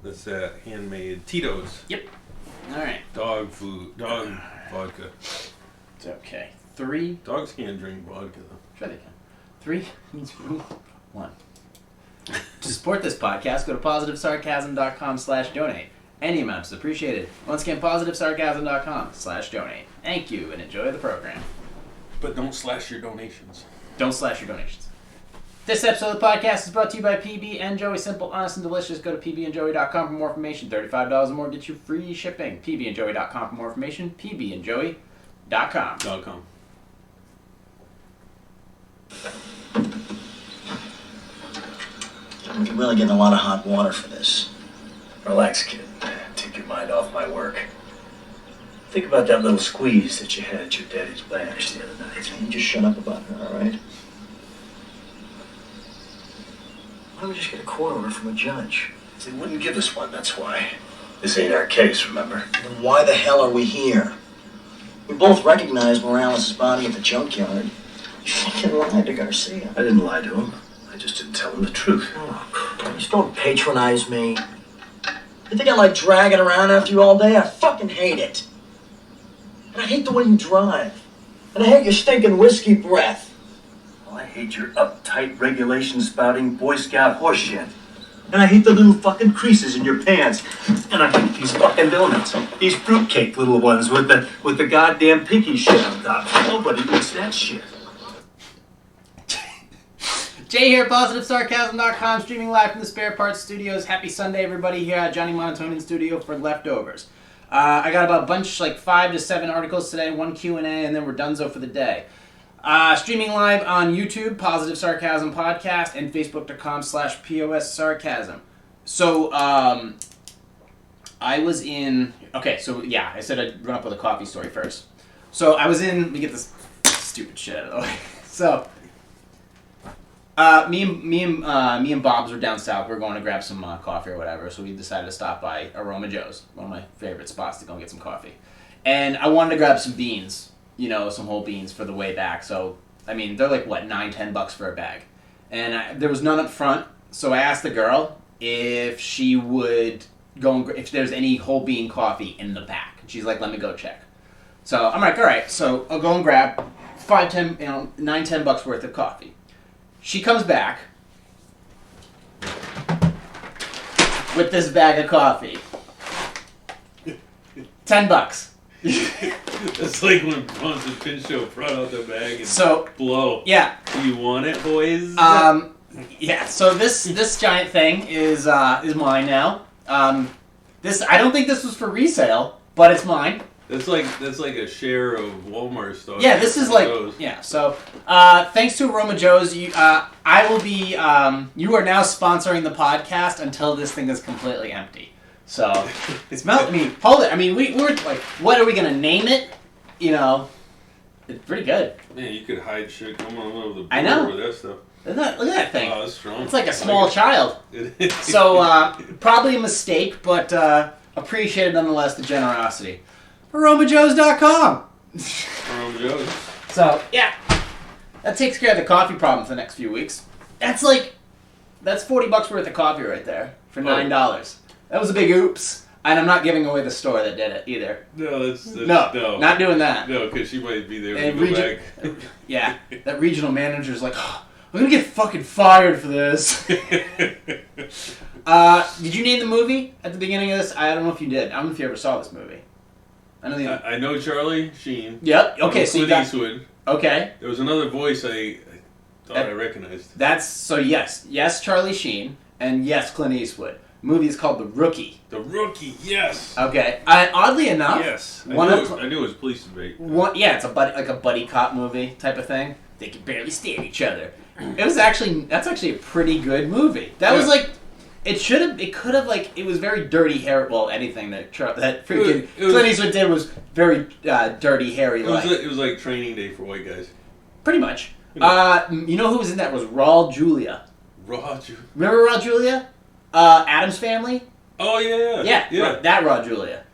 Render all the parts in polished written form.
That's that handmade Tito's. Yep. All right. Dog food. Dog vodka. It's okay. 3. Dogs can't drink vodka, though. Sure they can. 3, 2, 1. To support this podcast, go to positivesarcasm.com/donate. Any amount is appreciated. Once again, positivesarcasm.com/donate. Thank you, and enjoy the program. But don't slash your donations. Don't slash your donations. This episode of the podcast is brought to you by PB and Joey. Simple, honest, and delicious. Go to pbandjoey.com for more information. $35 or more gets you free shipping. pbandjoey.com for more information. pbandjoey.com. I'm really getting a lot of hot water for this. Relax, kid. Take your mind off my work. Think about that little squeeze that you had at your daddy's bash the other night. You just shut up about her, all right? Why don't we just get a court order from a judge? They wouldn't give us one, that's why. This ain't our case, remember? Then why the hell are we here? We both recognized Morales' body at the junkyard. You fucking lied to Garcia. I didn't lie to him. I just didn't tell him the truth. Oh, please don't patronize me. You think I like dragging around after you all day? I fucking hate it. And I hate the way you drive. And I hate your stinking whiskey breath. Well, I hate your uptight, regulation-spouting Boy Scout horseshit. And I hate the little fucking creases in your pants. And I hate these fucking donuts. These fruitcake little ones with the goddamn pinky shit on top. Nobody eats that shit. Jay here, PositiveSarcasm.com, streaming live from the Spare Parts Studios. Happy Sunday, everybody, here at Johnny Monotone in studio for Leftovers. I got about a bunch, like 5 to 7 articles today, 1 Q&A, and then we're donezo for the day. Streaming live on YouTube, Positive Sarcasm Podcast, and Facebook.com/POS Sarcasm. So, I was in... Okay, so, yeah, I said I'd run up with a coffee story first. So, I was in... Let me get this stupid shit out of the way. So... Me and Bob's were down south. We were going to grab some coffee or whatever, so we decided to stop by Aroma Joe's, one of my favorite spots to go and get some coffee. And I wanted to grab some beans, some whole beans for the way back. So, I mean, they're like, what, $9-10 for a bag. And there was none up front, so I asked the girl if she would go and if there's any whole bean coffee in the back. And she's like, let me go check. So I'm like, all right, so I'll go and grab $9-10 worth of coffee. She comes back with this bag of coffee. $10. That's like when Bronson Pinchot brought out the bag and blow. Yeah. Do you want it, boys? Yeah. So this giant thing is mine now. I don't think this was for resale, but it's mine. That's like a share of Walmart stock. Yeah, this is like yeah. So thanks to Aroma Joe's, I will be. You are now sponsoring the podcast until this thing is completely empty. So it's I mean, hold it. I mean, we're like, what are we gonna name it? It's pretty good. Man, you could hide shit coming over the I know. With that stuff. Look at that thing. Oh, that's strong. It's like a small child. So probably a mistake, but appreciated nonetheless the generosity. AromaJoes.com. Aroma Joe's. So, yeah. That takes care of the coffee problem for the next few weeks. That's $40 worth of coffee right there for $9. That was a big oops. And I'm not giving away the store that did it either. No, that's no. Not doing that. No, because she might be there when you go back. Yeah. That regional manager's like, oh, I'm going to get fucking fired for this. Did you name the movie at the beginning of this? I don't know if you did. I don't know if you ever saw this movie. I know Charlie Sheen. Yep. Okay, so Clint Eastwood. Okay. There was another voice I thought I recognized. Yes, Charlie Sheen, and yes, Clint Eastwood. The movie is called The Rookie. The Rookie, yes. Okay. Oddly enough, yes, I knew it was Police Debate. Yeah, it's a buddy cop movie type of thing. They can barely stand each other. That's actually a pretty good movie. That was like. It could have it was very dirty hair. Well, anything that freaking Clint Eastwood did was very dirty, hairy. It was like Training Day for white guys. Pretty much. You know who was in that was Raul Julia. Remember Raul Julia? Addams Family. Oh yeah. Yeah. That Raul Julia.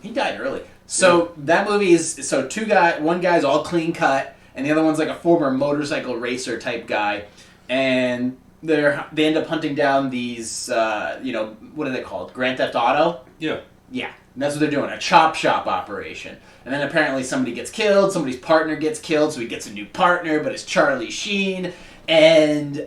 He died early. So that movie is one guy's all clean cut, and the other one's like a former motorcycle racer type guy, and they end up hunting down these, what are they called? Grand Theft Auto? Yeah. Yeah. And that's what they're doing, a chop shop operation. And then apparently somebody gets killed, somebody's partner gets killed, so he gets a new partner, but it's Charlie Sheen. And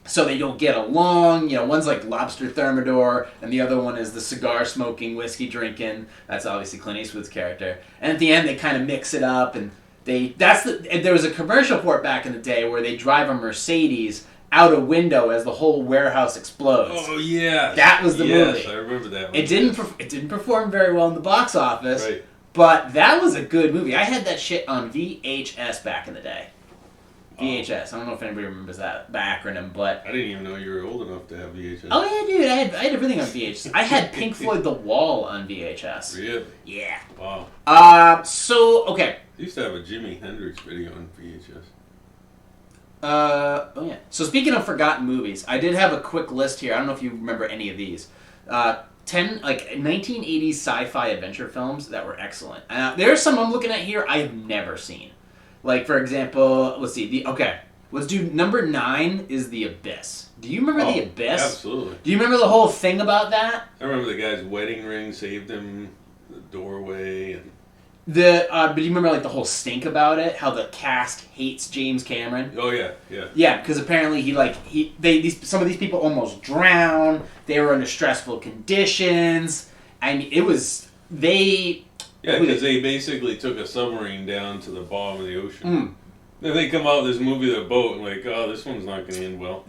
so they don't get along. One's like Lobster Thermidor, and the other one is the cigar-smoking, whiskey-drinking. That's obviously Clint Eastwood's character. And at the end, they kind of mix it up, and there was a commercial for it back in the day where they drive a Mercedes out a window as the whole warehouse explodes. Oh yeah, that was the movie. Yes, I remember that one. It didn't perform very well in the box office, right. But that was a good movie. I had that shit on VHS back in the day. VHS. I don't know if anybody remembers that acronym, but I didn't even know you were old enough to have VHS. Oh yeah, dude! I had everything on VHS. I had Pink Floyd The Wall on VHS. Really? Yeah. Wow. So okay. I used to have a Jimi Hendrix video on VHS. Oh yeah. So speaking of forgotten movies, I did have a quick list here. I don't know if you remember any of these. 10 1980s sci-fi adventure films that were excellent. There's some I'm looking at here I have never seen. Like for example, let's see. Let's do number 9 is The Abyss. Do you remember The Abyss? Absolutely. Do you remember the whole thing about that? I remember the guy's wedding ring saved him, the doorway, and but do you remember like the whole stink about it? How the cast hates James Cameron? Oh yeah. Yeah, because apparently some of these people almost drowned. They were under stressful conditions. I mean, Yeah, because they basically took a submarine down to the bottom of the ocean. Then they come out with this movie, The Boat, and like, oh, this one's not going to end well.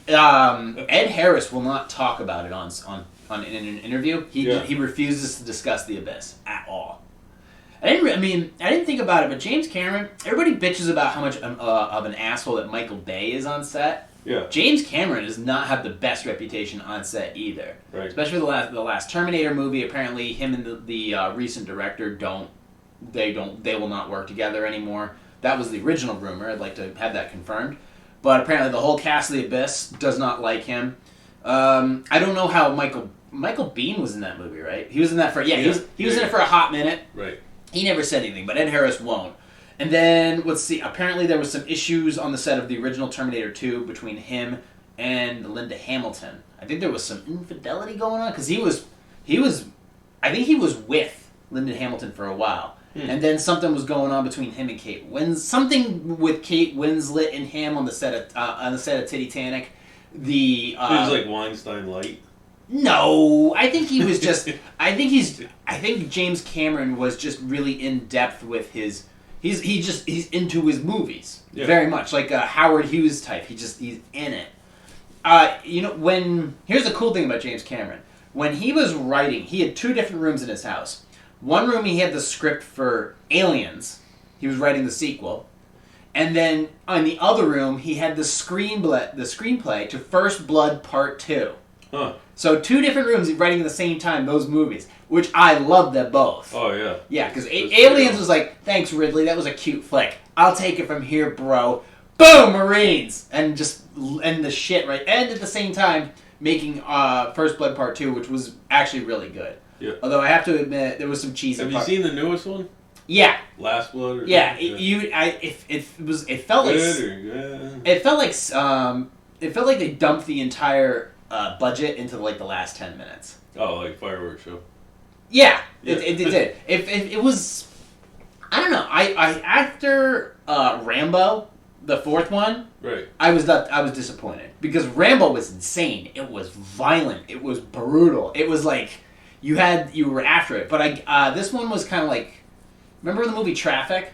Ed Harris will not talk about it in an interview. He refuses to discuss The Abyss at all. I didn't think about it, but James Cameron, everybody bitches about how much of an asshole that Michael Bay is on set. Yeah. James Cameron does not have the best reputation on set either. Right. Especially the last Terminator movie. Apparently, him and the recent director will not work together anymore. That was the original rumor. I'd like to have that confirmed. But apparently, the whole cast of The Abyss does not like him. I don't know how Michael Biehn was in that movie, right? He was in that he was in it for a hot minute. Right. He never said anything, but Ed Harris won't. And then, let's see, apparently there was some issues on the set of the original Terminator 2 between him and Linda Hamilton. I think there was some infidelity going on, because I think he was with Linda Hamilton for a while. And then something was going on between him and Kate Winslet. Something with Kate Winslet and him on the set of Titanic. He was like Weinstein Light. No, I think he was just. I think James Cameron was just really in depth with his. He's into his movies very much, like a Howard Hughes type. He's in it. Here's the cool thing about James Cameron. When he was writing, he had 2 different rooms in his house. One room he had the script for Aliens. He was writing the sequel. And then in the other room, he had the screenplay to First Blood Part 2. Huh. So 2 different rooms writing at the same time those movies, which I loved them both. Oh yeah. Yeah, because Aliens was like, thanks Ridley, that was a cute flick. I'll take it from here, bro. Boom, Marines, and just end the shit right. And at the same time, making First Blood Part 2, which was actually really good. Yeah. Although I have to admit, there was some cheesy. Have you seen the newest one? Yeah. Last Blood. Or yeah. It felt like they dumped the entire budget into like the last 10 minutes. Oh, like fireworks show. Yeah. It did. It was. I don't know. I after Rambo, the 4th one. Right. I was disappointed because Rambo was insane. It was violent. It was brutal. It was like you were after it. But this one was kind of like. Remember the movie Traffic?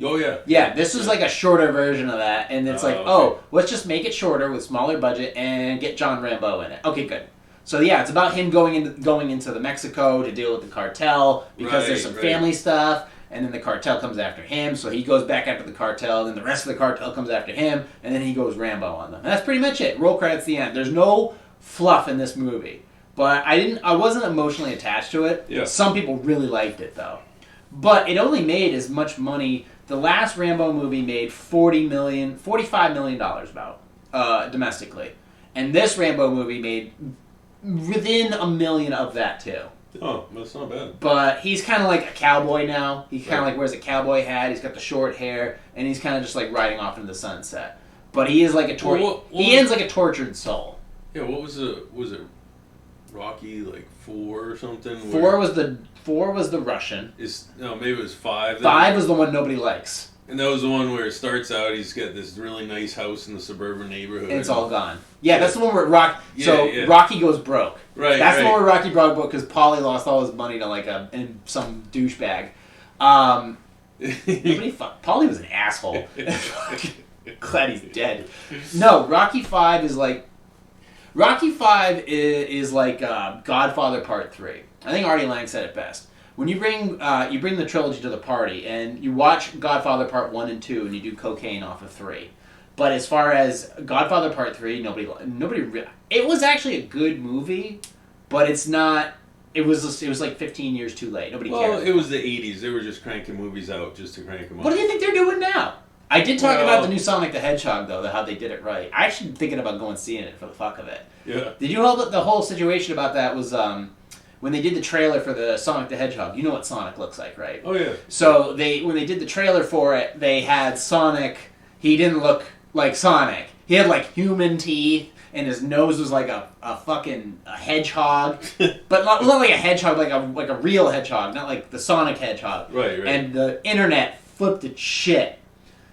Oh, yeah. Yeah, this was like a shorter version of that, and it's let's just make it shorter with smaller budget and get John Rambo in it. Okay, good. So yeah, it's about him going into the Mexico to deal with the cartel because there's some family stuff, and then the cartel comes after him, so he goes back after the cartel, then the rest of the cartel comes after him, and then he goes Rambo on them. And that's pretty much it. Roll credits, the end. There's no fluff in this movie, but I wasn't emotionally attached to it. Yeah. Some people really liked it though. But it only made as much money. The last Rambo movie made $45 million about domestically, and this Rambo movie made within $1 million of that too. Oh, that's not bad. But he's kind of like a cowboy now. He kind of like wears a cowboy hat. He's got the short hair, and he's kind of just like riding off into the sunset. But he is like a he ends like a tortured soul. Yeah, what was it Rocky like 4 or something? 4 was the Russian. Maybe it was 5. 5 was the one nobody likes. And that was the one where it starts out, he's got this really nice house in the suburban neighborhood. And it's all gone. Yeah, that's the one where Rocky goes broke. Right. That's the one where Rocky broke because Paulie lost all his money to like some douchebag. Paulie was an asshole. Glad he's dead. No, Rocky 5 is like Godfather Part 3. I think Artie Lang said it best. When you bring the trilogy to the party and you watch Godfather Part 1 and 2 and you do cocaine off of 3. But as far as Godfather Part 3, nobody it was actually a good movie, but it's not. It was like 15 years too late. Nobody cared. Well, it was the 80s. They were just cranking movies out just to crank them out. What do you think they're doing now? I did talk about the new Sonic the Hedgehog, though, how they did it right. I actually been thinking about going seeing it for the fuck of it. Yeah. Did you know the whole situation about that was when they did the trailer for the Sonic the Hedgehog? You know what Sonic looks like, right? Oh, yeah. So when they did the trailer for it, they had Sonic. He didn't look like Sonic. He had like human teeth, and his nose was like a fucking hedgehog, but not like a hedgehog, like a real hedgehog, not like the Sonic Hedgehog. Right. And the internet flipped its shit.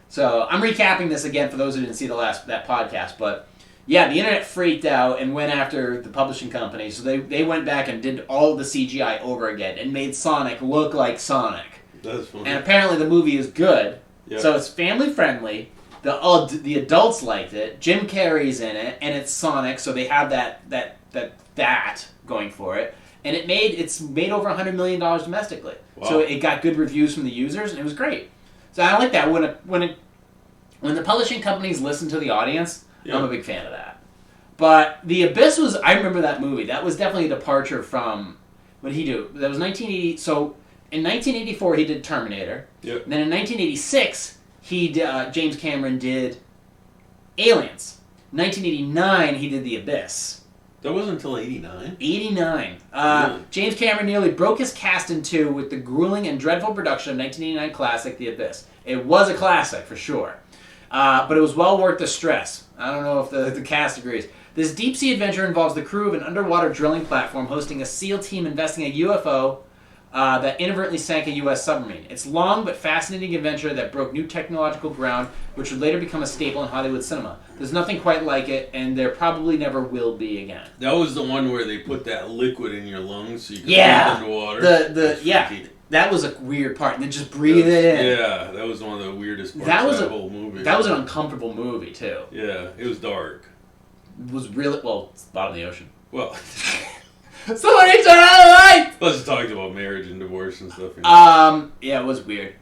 So I'm recapping this again for those who didn't see that podcast, but yeah, the internet freaked out and went after the publishing company. So they went back and did all the CGI over again and made Sonic look like Sonic. That's funny. And apparently the movie is good. Yep. So it's family friendly. The adults liked it. Jim Carrey's in it, and it's Sonic, so they have that going for it. And it's made over $100 million domestically. Wow. So it got good reviews from the users, and it was great. So I like that when the publishing companies listen to the audience. Yeah. I'm a big fan of that. But The Abyss I remember that movie. That was definitely a departure from what did he do? That was 1980. So in 1984 he did Terminator. Yep. And then in 1986 James Cameron did Aliens. 1989 he did The Abyss. That wasn't until 89? 89. Really? James Cameron nearly broke his cast in two with the grueling and dreadful production of 1989 classic The Abyss. It was a classic, for sure. But it was well worth the stress. I don't know if the cast agrees. This deep-sea adventure involves the crew of an underwater drilling platform hosting a SEAL team investigating a UFO that inadvertently sank a U.S. submarine. It's long but fascinating adventure that broke new technological ground, which would later become a staple in Hollywood cinema. There's nothing quite like it, and there probably never will be again. That was the one where they put that liquid in your lungs so you could breathe underwater. That was a weird part. And then just breathe it in. Yeah, that was one of the weirdest parts of that whole movie. That was an uncomfortable movie, too. Yeah, it was dark. It was really... Well, it's the bottom of the ocean. Well... Somebody turn on the light! Plus it talked about marriage and divorce and stuff. You know? Yeah, it was weird.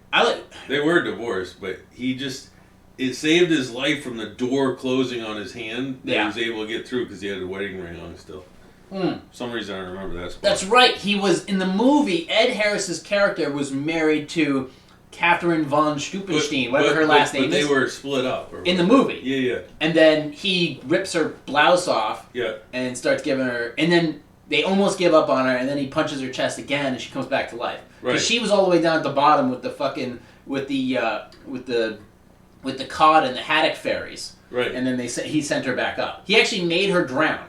They were divorced, but it saved his life from the door closing on his hand. He was able to get through because he had a wedding ring on still. For some reason I don't remember that spot. That's right. He was, in the movie, Ed Harris's character was married to Catherine von Stuppenstein, whatever her last name is. But they were split up. In the movie. Yeah. And then he rips her blouse off. Yeah. And starts giving her... And then they almost give up on her, and then he punches her chest again, and she comes back to life. Right. Because she was all the way down at the bottom with the fucking... With the cod and the haddock fairies. Right. And then he sent her back up. He actually made her drown.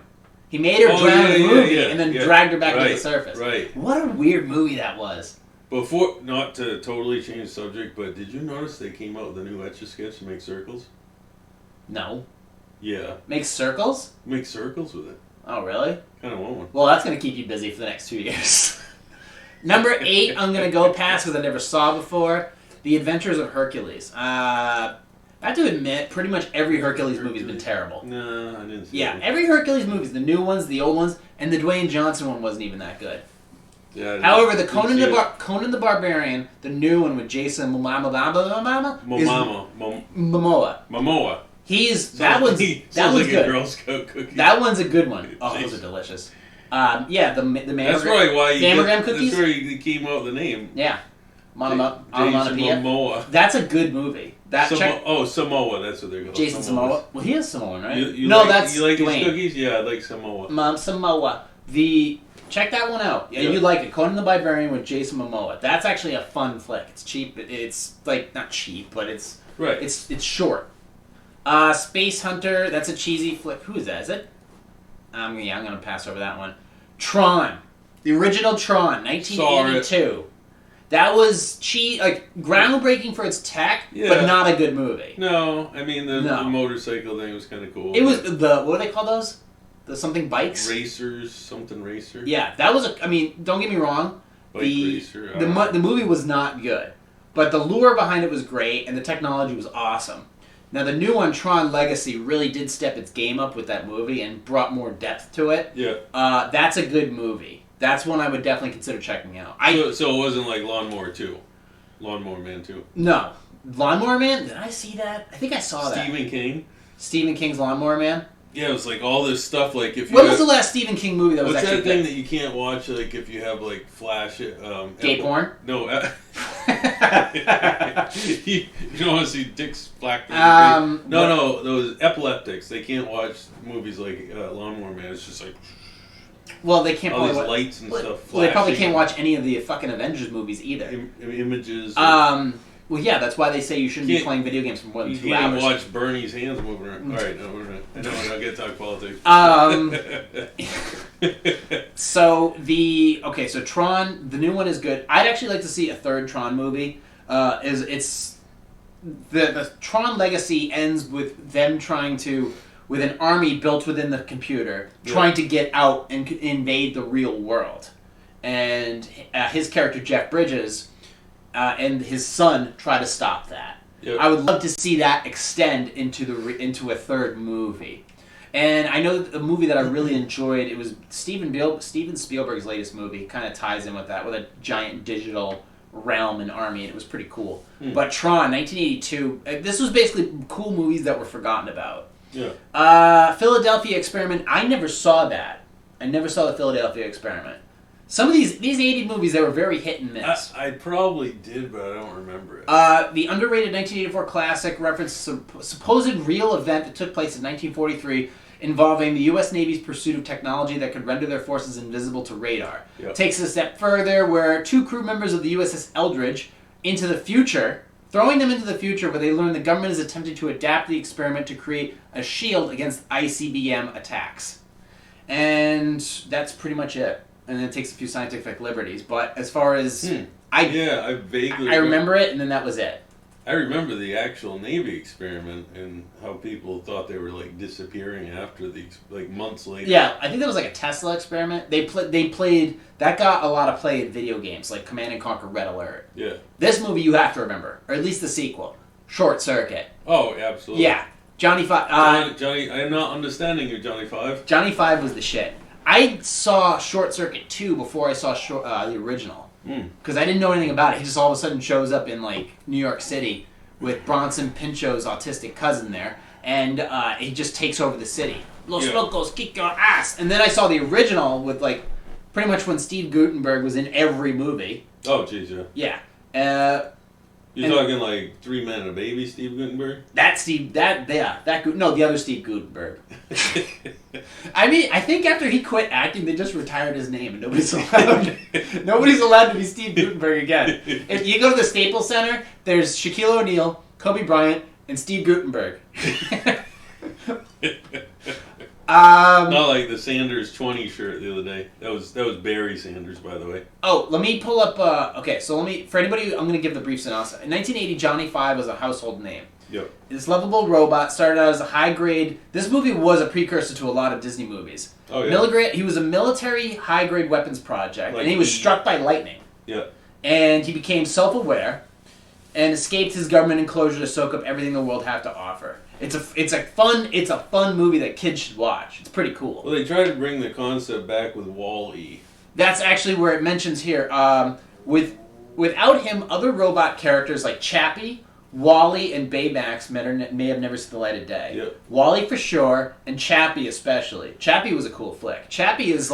He made her drown in the movie and then dragged her back to the surface. Right. What a weird movie that was. Before, not to totally change the subject, but did you notice they came out with a new Etch-a-Sketch to make circles? No. Yeah. Make circles? Make circles with it. Oh, really? Kind of want one. Well, that's going to keep you busy for the next 2 years. Number 8, I'm going to go past because I never saw before. The Adventures of Hercules. I have to admit, pretty much every Hercules movie's been terrible. No, I didn't see that. Yeah, every Hercules movie, the new ones, the old ones, and the Dwayne Johnson one wasn't even that good. Yeah. However, the Conan the Barbarian, the new one with Jason Momoa. That one's good. Girl Scout cookie. That one's a good one. Oh, those are delicious. Yeah, the That's probably why cookies. That's where he came out with the name. Yeah. Jason Momoa. That's a good movie. Samoa, that's what they're called. Jason Samoa. Well, he is Samoan, right? That's Dwayne. His cookies? Yeah, I like Samoa. Samoa. Check that one out. Yeah, you like it. Conan the Barbarian with Jason Momoa. That's actually a fun flick. It's cheap. It's like not cheap, but it's right. It's short. Space Hunter, that's a cheesy flick. Who is that? Is it? I'm going to pass over that one. Tron. The original Tron, 1982. That was groundbreaking for its tech, but not a good movie. No, I mean, the motorcycle thing was kind of cool. It was what do they call those? The something bikes? Racers, something racer. Yeah, that was don't get me wrong. Bike racer. The movie was not good, but the lure behind it was great, and the technology was awesome. Now, the new one, Tron Legacy, really did step its game up with that movie and brought more depth to it. Yeah. That's a good movie. That's one I would definitely consider checking out. So it wasn't like Lawnmower 2? Lawnmower Man 2? No. Lawnmower Man? Did I see that? I think I saw that. Stephen King? Stephen King's Lawnmower Man? Yeah, it was like all this stuff. Like if you what was the last Stephen King movie that was what's actually that thing good? that you can't watch? Like if you have like flash. Gay porn? No. you don't want to see dicks black. No, those epileptics. They can't watch movies like Lawnmower Man. It's just like. Well, they can't. All these lights and stuff. Well, they probably can't watch any of the fucking Avengers movies either. Images. Well, yeah, that's why they say you shouldn't be playing video games for more than 2 hours. You can't watch Bernie's hands moving around. All right, we're not going to talk politics. So Tron, the new one is good. I'd actually like to see a third Tron movie. The Tron Legacy ends with them with an army built within the computer, trying to get out and invade the real world. And his character, Jeff Bridges, and his son try to stop that. Yep. I would love to see that extend into a third movie. And I know a movie that I really enjoyed, it was Steven Spielberg's latest movie, kind of ties in with that, with a giant digital realm and army, and it was pretty cool. But Tron, 1982, this was basically cool movies that were forgotten about. Yeah. Philadelphia Experiment, I never saw that. I never saw the Philadelphia Experiment. Some of these 80 movies, they were very hit and miss. I probably did, but I don't remember it. The underrated 1984 classic referenced a supposed real event that took place in 1943 involving the U.S. Navy's pursuit of technology that could render their forces invisible to radar. Yep. Takes it a step further, where 2 crew members of the USS Eldridge throwing them into the future where they learn the government is attempting to adapt the experiment to create a shield against ICBM attacks. And that's pretty much it. And then it takes a few scientific liberties. But as far as... I remember it, and then that was it. I remember the actual Navy experiment and how people thought they were like disappearing after months later. Yeah, I think that was like a Tesla experiment. They played... That got a lot of play in video games, like Command & Conquer Red Alert. Yeah. This movie you have to remember, or at least the sequel. Short Circuit. Oh, absolutely. Yeah. Johnny Five... Johnny, I'm not understanding you, Johnny Five. Johnny Five was the shit. I saw Short Circuit 2 before I saw the original. Because I didn't know anything about it. He just all of a sudden shows up in New York City with Bronson Pinchot's autistic cousin there, and he just takes over the city. Los Locos kick your ass! And then I saw the original with pretty much when Steve Guttenberg was in every movie. Oh, jeez, yeah. Yeah. You're talking 3 Men and a Baby, Steve Guttenberg? The other Steve Guttenberg. I mean, I think after he quit acting, they just retired his name, and nobody's allowed to be Steve Guttenberg again. If you go to the Staples Center, there's Shaquille O'Neal, Kobe Bryant, and Steve Guttenberg. Not like the Sanders 20 shirt the other day. That was Barry Sanders, by the way. Oh, let me pull up. For anybody, I'm going to give the brief synopsis. In 1980, Johnny Five was a household name. Yep. This lovable robot started out as a high-grade... This movie was a precursor to a lot of Disney movies. Oh, yeah. He was a military high-grade weapons project, and he was struck by lightning. Yeah. And he became self-aware and escaped his government enclosure to soak up everything the world had to offer. It's a fun movie that kids should watch. It's pretty cool. Well, they tried to bring the concept back with Wall-E. That's actually where it mentions here. Without him, other robot characters like Chappie, Wall-E, and Baymax may have never seen the light of day. Yep. Wall-E for sure, and Chappie especially. Chappie was a cool flick. Chappie is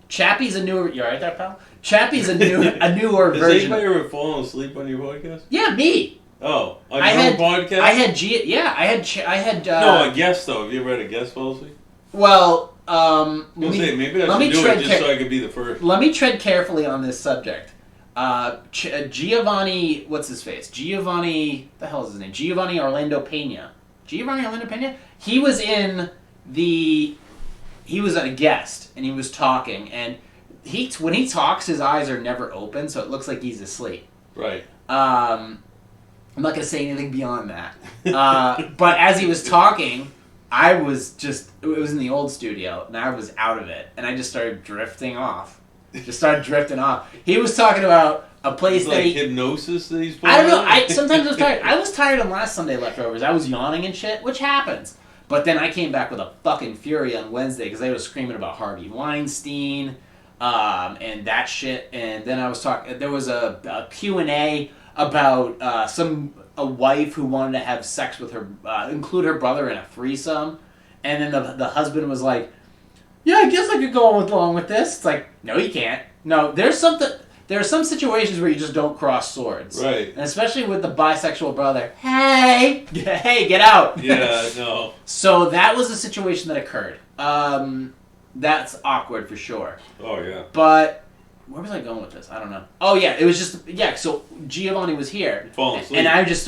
Chappie's a newer... You alright there, pal? Chappie's a newer version. Has anybody ever fallen asleep on your podcast? Yeah, me. Oh, on your own podcast? I had no, a guest though. Have you ever had a guest fall asleep? Well, maybe I should do it just so I could be the first. Let me tread carefully on this subject. Giovanni, what's his face? Giovanni, the hell is his name? Giovanni Orlando Pena. Giovanni Orlando Pena? He was a guest, and he was talking, and when he talks, his eyes are never open, so it looks like he's asleep. Right. I'm not going to say anything beyond that. But as he was talking, it was in the old studio, and I was out of it, and I just started drifting off. He was talking about a place It's that like hypnosis that he's I don't know. Sometimes I was tired. I was tired on last Sunday leftovers. I was yawning and shit, which happens. But then I came back with a fucking fury on Wednesday because they were screaming about Harvey Weinstein and that shit. And then I was talking. There was a Q&A about a wife who wanted to have sex with her, include her brother in a threesome, and then the husband was like, "Yeah, I guess I could go along with this." It's like, no, you can't. No, there are some situations where you just don't cross swords. Right. And especially with the bisexual brother. Hey, get out. Yeah, no. So that was a situation that occurred. That's awkward for sure. Oh, yeah. But where was I going with this? I don't know. Oh, yeah, it was just, so Giovanni was here. Falling asleep. And I just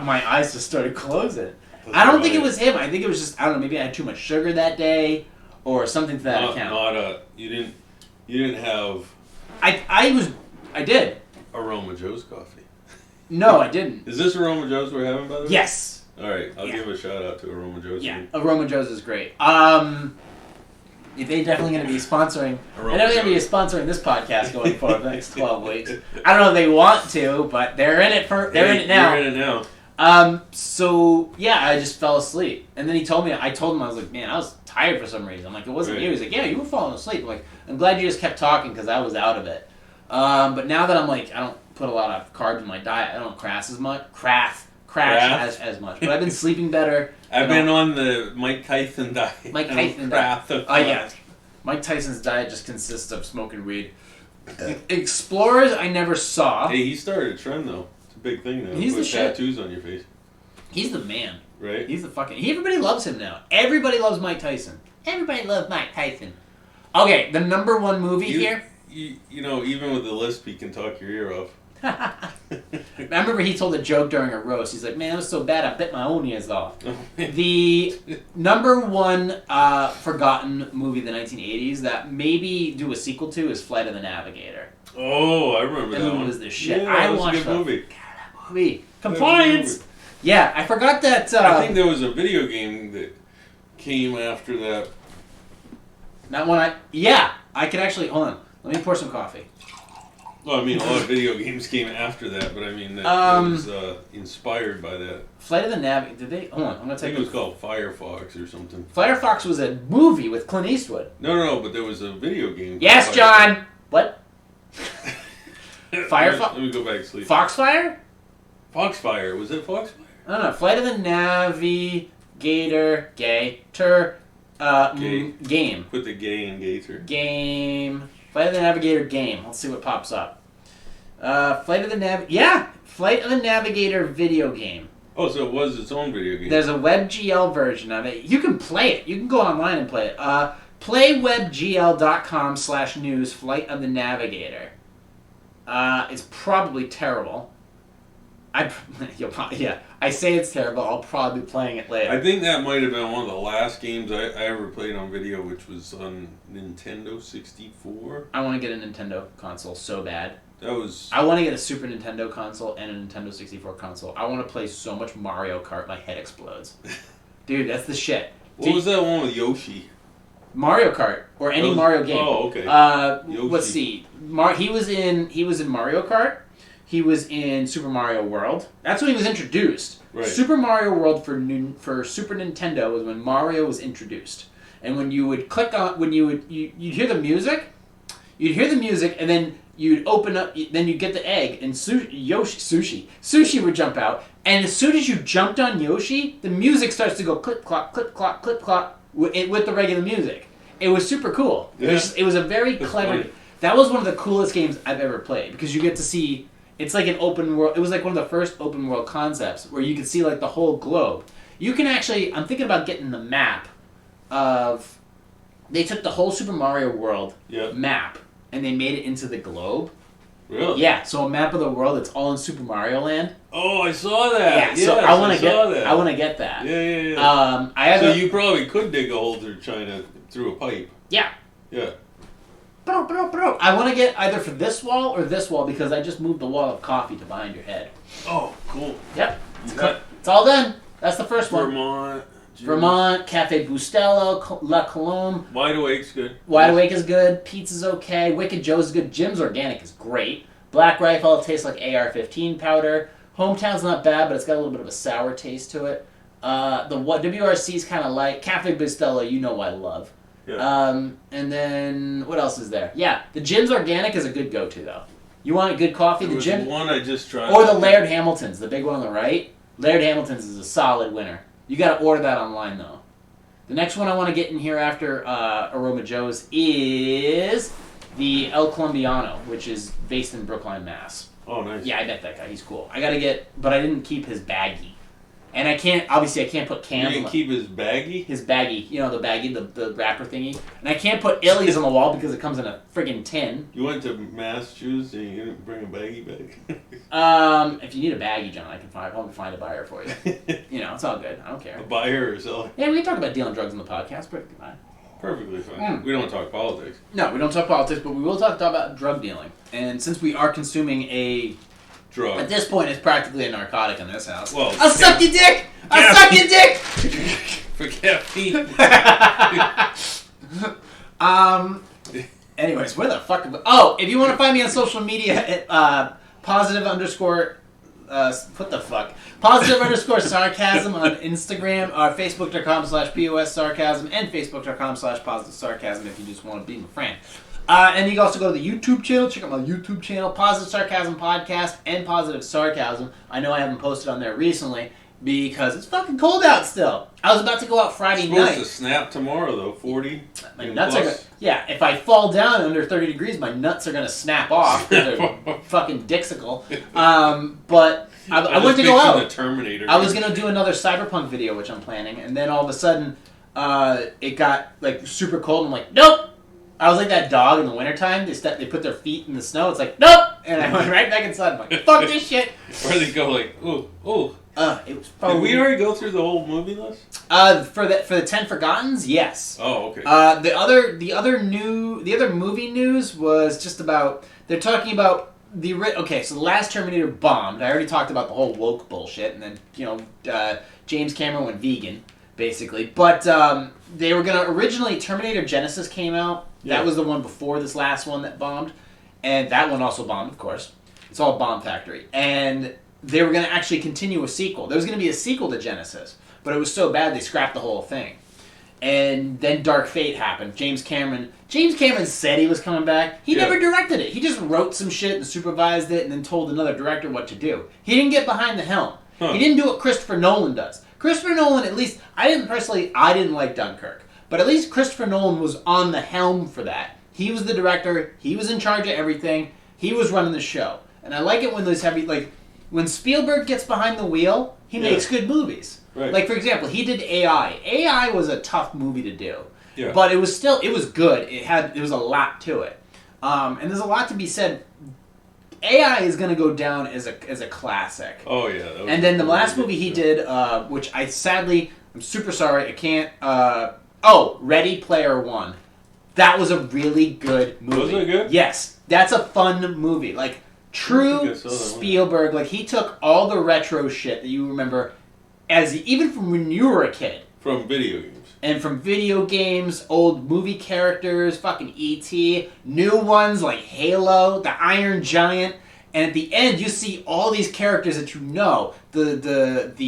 my eyes just started closing. That's I don't think it was him. I think it was just, I don't know, maybe I had too much sugar that day or something to that account. You didn't have I did. Aroma Joe's coffee. No, I didn't. Is this Aroma Joe's we're having, by the way? Yes. All right, I'll give a shout out to Aroma Joe's. Yeah, Aroma Joe's is great. They're definitely going to be sponsoring. They're definitely going to be sponsoring this podcast going forward for the next 12 weeks. I don't know if they want to, but they're in it now. They're in it now. So yeah, I just fell asleep, and then I told him, I was like, man, I was tired for some reason. I'm like, it wasn't you. He's like, yeah, you were falling asleep. I'm like, I'm glad you just kept talking because I was out of it. But now that I'm like, I don't put a lot of carbs in my diet. I don't crash as much. As much. But I've been sleeping better. I've been on the Mike Tyson diet. Mike Tyson diet. Oh yeah. Mike Tyson's diet just consists of smoking weed. Explorers, I never saw. Hey, he started a trend though. It's a big thing now. He's Put the shit. tattoos on your face. He's the man. Right. He's the fucking. Everybody loves him now. Everybody loves Mike Tyson. Everybody loves Mike Tyson. Okay, the number one movie here. You know, even with the lisp, he can talk your ear off. I remember he told a joke during a roast. He's like, man, it was so bad I bit my own ears off. The number one forgotten movie of the 1980s that maybe do a sequel to is Flight of the Navigator. Oh, I remember that one. Was the shit. Yeah, I that was watched a good movie. God, that movie. Compliance! Yeah, I forgot that... I think there was a video game that came after that. Not one I could actually... Hold on. Let me pour some coffee. Well, I mean, a lot of video games came after that, but I mean, that was inspired by that. Flight of the Navigator. Did they? Hold on, I'm gonna take. I think it was called Firefox or something. Firefox was a movie with Clint Eastwood. No, but there was a video game. Yes, John. What? Firefox. Let me go back to sleep. Foxfire. Foxfire. Was it Foxfire? I don't know. Flight of the Navigator. Game. Put the gay in gator. Game. Flight of the Navigator game. Let's see what pops up. Flight of the Navigator video game. Oh, so it was its own video game. There's a WebGL version of it. You can play it. You can go online and play it. Playwebgl.com/news Flight of the Navigator. It's probably terrible. I say it's terrible. I'll probably be playing it later. I think that might have been one of the last games I ever played on video, which was on Nintendo 64. I want to get a Nintendo console so bad. I want to get a Super Nintendo console and a Nintendo 64 console. I want to play so much Mario Kart, my head explodes. Dude, that's the shit. What was that one with Yoshi? Mario Kart or any Mario game. Oh, okay. Let's see. He was in Mario Kart. He was in Super Mario World. That's when he was introduced. Right. Super Mario World for Super Nintendo was when Mario was introduced. And when you would click on, you'd hear the music, and then you'd open up, then you'd get the egg, and sushi would jump out. And as soon as you jumped on Yoshi, the music starts to go clip clop, clip clop, clip clop with the regular music. It was super cool. Yeah. It was a very clever. Funny. That was one of the coolest games I've ever played because you get to see. It's like an open world. It was like one of the first open world concepts where you could see like the whole globe. You can actually. I'm thinking about getting the map of. They took the whole Super Mario World map and they made it into the globe. Really? Yeah, so a map of the world that's all in Super Mario Land. Oh, I saw that. Yeah, so I want to that. get that. Yeah. I have so you probably could dig a hole through China through a pipe. Yeah. Yeah. I want to get either for this wall or this wall because I just moved the wall of coffee to behind your head. Oh, cool. Yep. It's all done. That's the first one. Vermont, Cafe Bustelo, La Colombe. Wide Awake's good. Wide Awake is good. Pizza's okay. Wicked Joe's is good. Jim's Organic is great. Black Rifle tastes like AR-15 powder. Hometown's not bad, but it's got a little bit of a sour taste to it. The WRC's kind of light. Cafe Bustelo, you know I love. Yeah. And then what else is there? Yeah, the Jim's Organic is a good go-to though. You want a good coffee? There the Jim one I just tried. or the Laird Hamilton's, the big one on the right. Laird Hamilton's is a solid winner. You got to order that online though. The next one I want to get in here after Aroma Joe's is the El Colombiano, which is based in Brookline, Mass. Oh, nice. Yeah, I met that guy. He's cool. I got to get, but I didn't keep his baggie. And I can't put cans. You didn't keep his baggie? His baggie. You know, the baggie, the wrapper thingy. And I can't put Illy's on the wall because it comes in a friggin' tin. You went to Mass Shoes and you didn't bring a baggie back? If you need a baggie, John, I can probably find a buyer for you. You know, it's all good. I don't care. A buyer or seller? Yeah, we can talk about dealing drugs on the podcast. Perfectly fine. Perfectly fine. We don't talk politics. No, we don't talk politics, but we will talk about drug dealing. And since we are consuming a... Drug. At this point, it's practically a narcotic in this house. Well, I'll suck your dick! I'll suck your dick! For caffeine. Anyways, where the fuck... Oh, if you want to find me on social media at positive underscore... what the fuck? Positive underscore sarcasm on Instagram, or facebook.com/POS sarcasm, and facebook.com/positive sarcasm if you just want to be my friend. And you can also go to the YouTube channel. Check out my YouTube channel, Positive Sarcasm Podcast and Positive Sarcasm. I know I haven't posted on there recently because it's fucking cold out still. I was about to go out Friday night. It's supposed to snap tomorrow, though. 40. My nuts are gonna, yeah, if I fall down under 30 degrees, my nuts are going to snap off. They're fucking dixical. But I went to go out. The Terminator. I was going to do another Cyberpunk video, which I'm planning, and then all of a sudden, it got like super cold. I'm like, nope. I was like that dog in the wintertime. They put their feet in the snow. It's like, nope! And I went right back inside. I'm like, fuck this shit! Or they go like, ooh, ooh. It was probably... Did we already go through the whole movie list? For the 10 Forgottens, yes. Oh, okay. The other movie news was just about... They're talking about the... Okay, so the last Terminator bombed. I already talked about the whole woke bullshit. And then, James Cameron went vegan, basically. But they were going to... Originally, Terminator Genesis came out. Yeah. That was the one before this last one that bombed. And that one also bombed, of course. It's all bomb factory. And they were going to actually continue a sequel. There was going to be a sequel to Genesis. But it was so bad they scrapped the whole thing. And then Dark Fate happened. James Cameron said he was coming back. He never directed it. He just wrote some shit and supervised it and then told another director what to do. He didn't get behind the helm. Huh. He didn't do what Christopher Nolan does. Christopher Nolan, at least, I didn't like Dunkirk. But at least Christopher Nolan was on the helm for that. He was the director. He was in charge of everything. He was running the show. And I like it when those when Spielberg gets behind the wheel, he makes good movies. Right. Like, for example, he did AI. AI was a tough movie to do. Yeah. But it was good. There was a lot to it. And there's a lot to be said. AI is going to go down as a classic. Oh, yeah. And then the last movie he did, which I'm super sorry, I can't... Ready Player One. That was a really good movie. Was it good? Yes. That's a fun movie. Like, true Spielberg. Like, he took all the retro shit that you remember even from when you were a kid. From video games. And from video games, old movie characters, fucking E.T., new ones like Halo, the Iron Giant. And at the end, you see all these characters that you know. Not the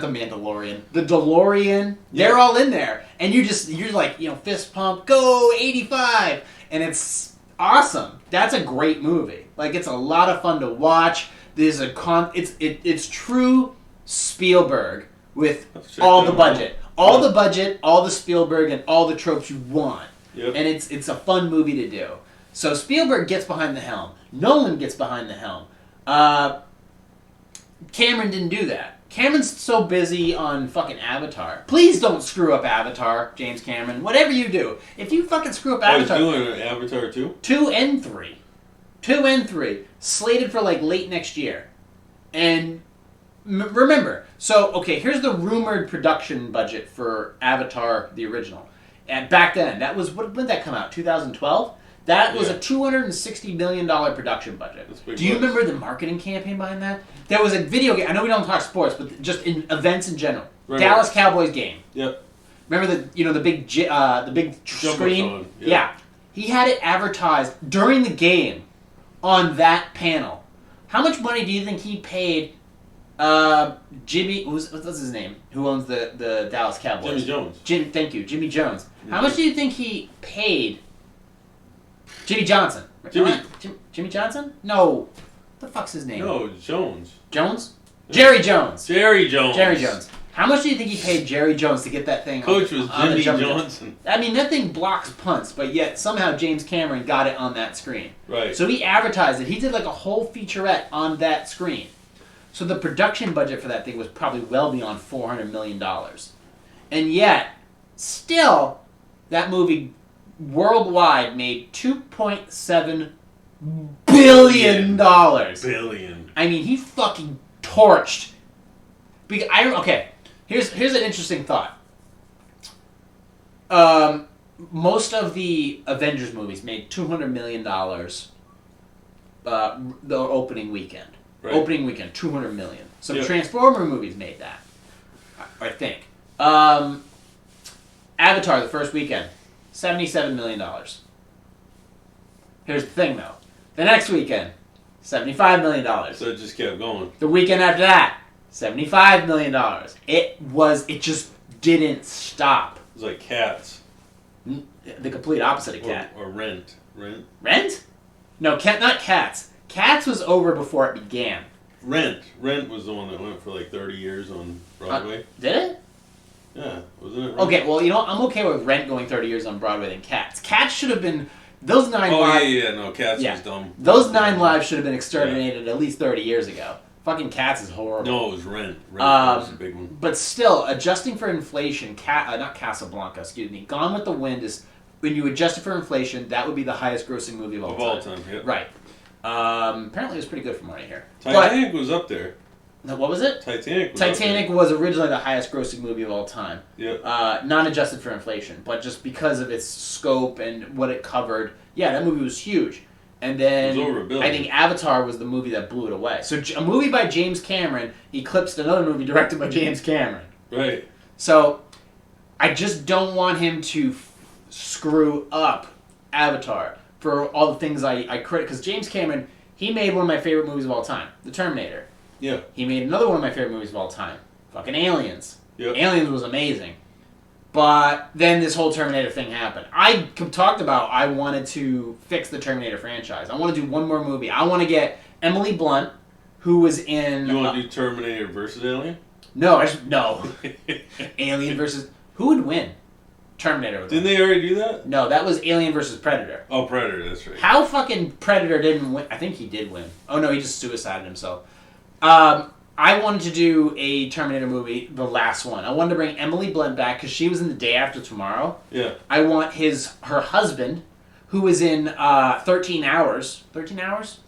Mandalorian, the DeLorean. Yeah. They're all in there. And you're like, fist pump, go 85. And it's awesome. That's a great movie. Like, it's a lot of fun to watch. There's it's true Spielberg with all the budget. All the budget, all the Spielberg, and all the tropes you want. Yep. And it's a fun movie to do. So Spielberg gets behind the helm. Nolan gets behind the helm. Cameron didn't do that. Cameron's so busy on fucking Avatar. Please don't screw up Avatar, James Cameron. Whatever you do. If you fucking screw up Avatar... Oh, he's doing Avatar 2? 2 and 3. 2 and 3 slated for like late next year. And remember, so okay, here's the rumored production budget for Avatar the original. And back then, that was when did that come out? 2012. That was a $260 million production budget. Do you remember the marketing campaign behind that? There was a video game. I know we don't talk sports, but just in events in general. Right. Dallas Cowboys game. Yep. Remember the big screen? Yeah. He had it advertised during the game on that panel. How much money do you think he paid Jimmy, what's his name? Who owns the Dallas Cowboys? Jimmy Jones. Thank you, Jimmy Jones. Mm-hmm. How much do you think he paid Jimmy Johnson? Jimmy Johnson? No. What the fuck's his name? No, Jones. Jones? Yeah. Jerry Jones. Jerry Jones. How much do you think he paid Jerry Jones to get that thing Coach was Jimmy Johnson. I mean, that thing blocks punts, but yet somehow James Cameron got it on that screen. Right. So he advertised it. He did like a whole featurette on that screen. So the production budget for that thing was probably well beyond $400 million. And yet, still, that movie worldwide made $2.7 billion. Billion. I mean, he fucking torched. Okay, here's an interesting thought. Most of the Avengers movies made $200 million the opening weekend. Right. Opening weekend, $200 million. Some Transformer movies made that, I think. Avatar, the first weekend, $77 million. Here's the thing, though. The next weekend, $75 million. So it just kept going. The weekend after that, $75 million. It just didn't stop. It was like Cats. The complete opposite of Cat. Or Rent. Rent? No, not Cats. Cats was over before it began. Rent was the one that went for like 30 years on Broadway. Did it? Yeah, wasn't it? Rent? Okay, well, I'm okay with Rent going 30 years on Broadway than Cats. Cats should have been... Those 9 lives... Cats was dumb. Those 9 lives should have been exterminated at least 30 years ago. Fucking Cats is horrible. No, it was Rent. Rent was a big one. But still, adjusting for inflation, not Casablanca, excuse me, Gone with the Wind is... When you adjust it for inflation, that would be the highest grossing movie of all time. Yeah. Right. Apparently it was pretty good from what I hear. Titanic was up there. What was it? Titanic was originally the highest grossing movie of all time. Yeah. Not adjusted for inflation, but just because of its scope and what it covered. Yeah, that movie was huge. And then I think Avatar was the movie that blew it away. So a movie by James Cameron eclipsed another movie directed by James Cameron. Right. So I just don't want him to screw up Avatar for all the things I credit. Because James Cameron, he made one of my favorite movies of all time, The Terminator. Yeah. He made another one of my favorite movies of all time, fucking Aliens. Yep. Aliens was amazing. But then this whole Terminator thing happened. I talked about I wanted to fix the Terminator franchise. I want to do one more movie. I want to get Emily Blunt, who was in... You want to do Terminator versus Alien? No, no. Alien versus... Who would win? Terminator would win. Didn't they already do that? No, that was Alien versus Predator. Oh, Predator, that's right. How fucking Predator didn't win? I think he did win. Oh no, he just suicided himself. I wanted to do a Terminator movie, the last one. I wanted to bring Emily Blunt back because she was in The Day After Tomorrow. Yeah. I want her husband, who was in 13 Hours. 13 Hours?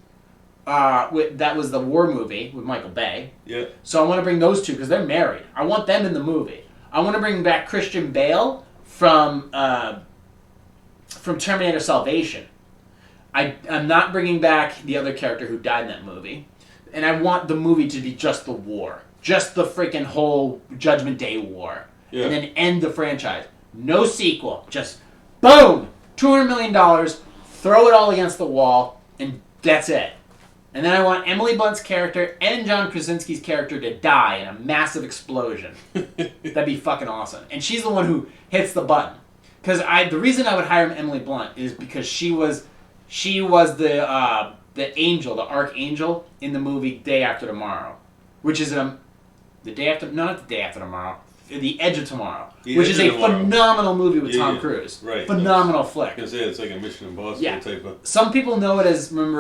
That was the war movie with Michael Bay. Yeah. So I want to bring those two because they're married. I want them in the movie. I want to bring back Christian Bale from Terminator Salvation. I'm not bringing back the other character who died in that movie. And I want the movie to be just the war. Just the freaking whole Judgment Day war. Yeah. And then end the franchise. No sequel. Just, boom! $200 million, throw it all against the wall, and that's it. And then I want Emily Blunt's character and John Krasinski's character to die in a massive explosion. That'd be fucking awesome. And she's the one who hits the button. Because the reason I would hire Emily Blunt is because she was the angel, the archangel in the movie Day After Tomorrow, which is not the Day After Tomorrow, The Edge of Tomorrow, which is a phenomenal movie with Tom Cruise. Right. Phenomenal flick. I was gonna say it's like a Mission Impossible type of. Some people remember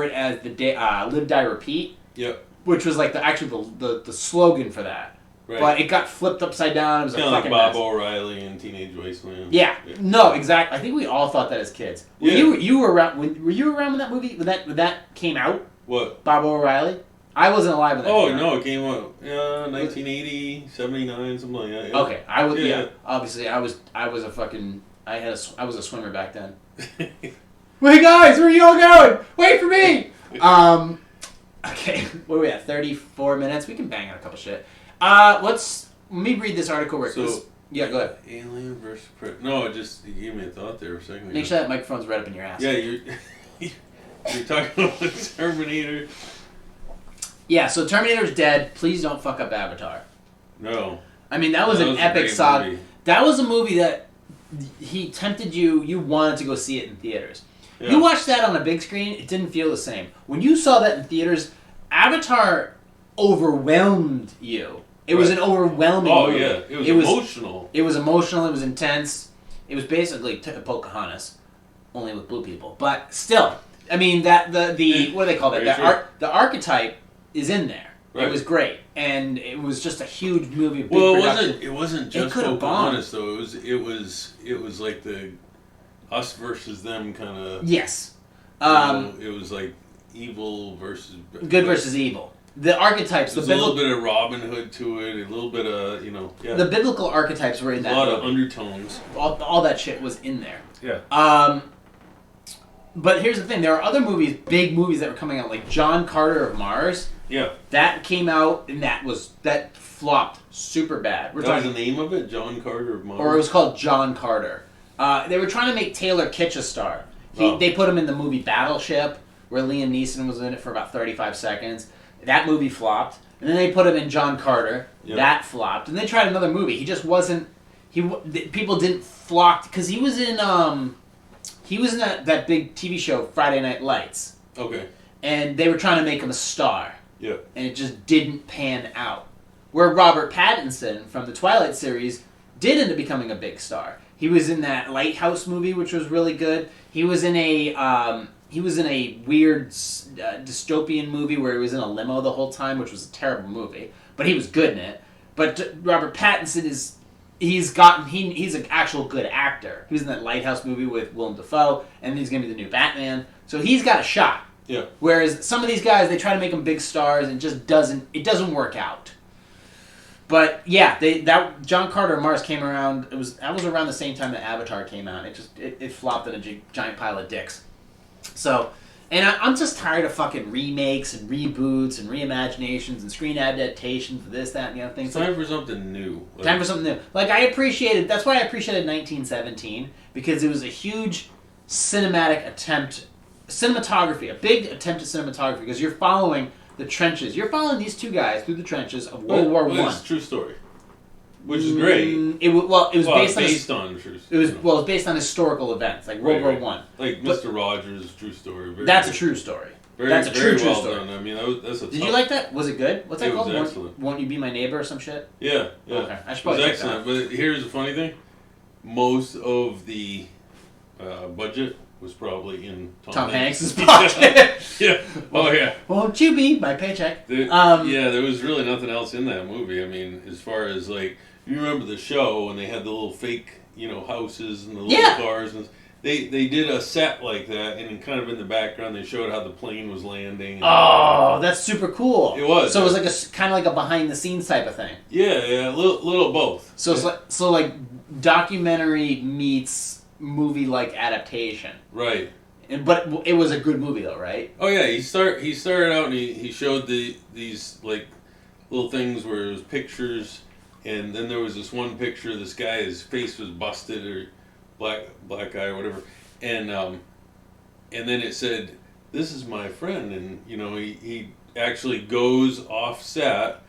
it as the Live Die Repeat. Yep. Which was like the slogan for that. Right. But it got flipped upside down. It was a Kind of like fucking Bob mess. O'Reilly and Teenage Wasteland. Yeah. No, exactly. I think we all thought that as kids. Yeah. You were around. Were you around when that movie when that came out? What? Bob O'Reilly. I wasn't alive when that. Oh, came out. no, it came out 1980, 79, something like that. Yeah. Okay, I was. Yeah. Yeah. Obviously, I was a fucking. I was a swimmer back then. Wait, guys, where are you all going? Wait for me. Okay, what are we at? 34 minutes. We can bang on a couple shit. Let me read this article. Where yeah, go ahead. Alien versus Predator. No, it just you gave me a thought there for a second. Make sure that microphone's right up in your ass. Yeah, you're talking about Terminator. Yeah, so Terminator's dead. Please don't fuck up Avatar. No. I mean, that was an epic saga. That was a movie that he tempted you. You wanted to go see it in theaters. Yeah. You watched that on a big screen, it didn't feel the same. When you saw that in theaters, Avatar overwhelmed you. It was an overwhelming movie. Yeah. It was emotional. It was emotional, it was intense. It was basically Pocahontas, only with blue people. But still, I mean, that the what do they call that? The archetype is in there. Right. It was great. And it was just a huge movie. Big production. It wasn't just Pocahontas, though. It was like the us versus them kind of. Yes. It was like evil versus good versus evil. The archetypes. There's a little bit of Robin Hood to it. A little bit of Yeah. The biblical archetypes were in that. A lot of undertones. All that shit was in there. Yeah. But here's the thing: there are other movies, big movies that were coming out, like John Carter of Mars. Yeah. That came out and that flopped super bad. That was the name of it, John Carter of Mars. Or it was called John Carter. They were trying to make Taylor Kitsch a star. They put him in the movie Battleship, where Liam Neeson was in it for about 35 seconds. That movie flopped. And then they put him in John Carter. Yep. That flopped. And they tried another movie. He just wasn't... People didn't flock... Because he was in that big TV show, Friday Night Lights. Okay. And they were trying to make him a star. Yeah. And it just didn't pan out. Where Robert Pattinson from the Twilight series did end up becoming a big star. He was in that Lighthouse movie, which was really good. He was in a weird dystopian movie where he was in a limo the whole time, which was a terrible movie. But he was good in it. But Robert Pattinson he's an actual good actor. He was in that Lighthouse movie with Willem Dafoe, and he's going to be the new Batman. So he's got a shot. Yeah. Whereas some of these guys, they try to make them big stars, and it doesn't work out. But yeah, that John Carter of Mars came around. That was around the same time that Avatar came out. It flopped in a giant pile of dicks. So, and I'm just tired of fucking remakes and reboots and reimaginations and screen adaptations for this, that, and the other things. It's time for something new. Time for something new. Like that's why I appreciated 1917, because it was a huge cinematography, a big attempt at cinematography, because you're following the trenches. You're following these two guys through the trenches of World War I. It's a true story, which is great. It was based on true. It was based on historical events, like World War I. Like Mr. Rogers' true story. That's a true story. That's a true story. Done. I mean, that's a. Did you like that? Was it good? What's that called? Excellent. Won't You Be My Neighbor or some shit? Yeah. Okay, I should probably check that. But here's the funny thing: most of the budget was probably in Tom Hanks' pocket. Yeah. Oh yeah. Won't you be my paycheck? There was really nothing else in that movie. I mean, as far as like, you remember the show when they had the little fake, houses and the little cars, and they did a set like that, and kind of in the background they showed how the plane was landing. Oh, that's super cool. It was. So it was like kind of like a behind the scenes type of thing. Yeah, a little both. So it's like documentary meets movie-like adaptation. Right. But it was a good movie, though, right? Oh yeah, he started out and he showed these like little things where it was pictures, and then there was this one picture. This guy, his face was busted or black eye or whatever, and then it said, "This is my friend," and he actually goes off set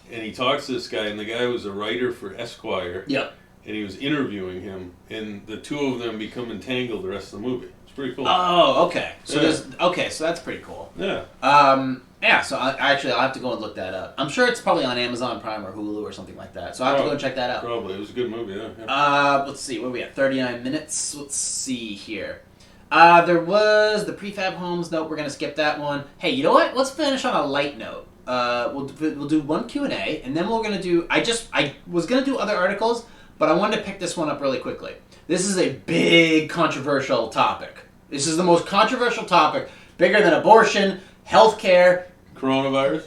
and he talks to this guy, and the guy was a writer for Esquire. Yep. And he was interviewing him, and the two of them become entangled the rest of the movie. It's pretty cool. Oh, okay. So so that's pretty cool. Yeah. So I'll have to go and look that up. I'm sure it's probably on Amazon Prime or Hulu or something like that. So I'll have to go and check that out. Probably. It was a good movie, yeah. Let's see. What are we at? 39 minutes. Let's see here. There was the prefab homes. Nope, we're going to skip that one. Hey, you know what? Let's finish on a light note. we'll do one Q&A, and then we're gonna do. I was gonna do other articles, but I wanted to pick this one up really quickly. This is a big controversial topic. This is the most controversial topic, bigger than abortion, healthcare, Coronavirus?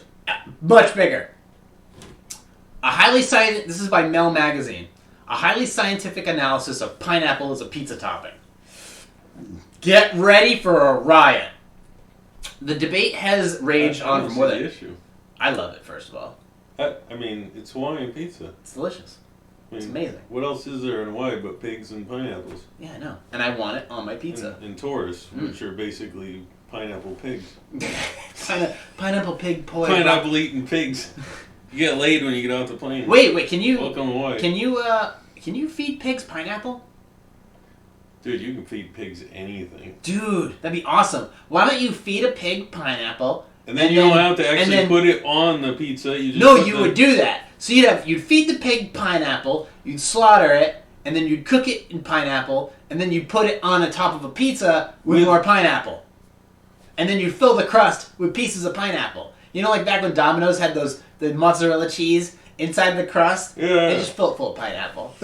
much bigger. This is by Mel Magazine. A highly scientific analysis of pineapple as a pizza topping. Get ready for a riot. The debate has raged on for more than... the issue. I love it, first of all. I mean, it's Hawaiian pizza. It's delicious. I mean, It's amazing. What else is there in Hawaii but pigs and pineapples? Yeah, I know. And I want it on my pizza. And tourists, which are basically pineapple pigs. Pineapple pig poi. Pineapple eating pigs. You get laid when you get off the plane. Wait, can you... Welcome to Hawaii. Can you feed pigs pineapple? Dude, you can feed pigs anything. Dude, that'd be awesome. Why don't you feed a pig pineapple? And then you don't have to actually put it on the pizza. You just would do that. So you'd feed the pig pineapple, you'd slaughter it, and then you'd cook it in pineapple, and then you'd put it on the top of a pizza with more pineapple. And then you'd fill the crust with pieces of pineapple. You know, like back when Domino's had the mozzarella cheese inside the crust? Yeah. They just fill it full of pineapple.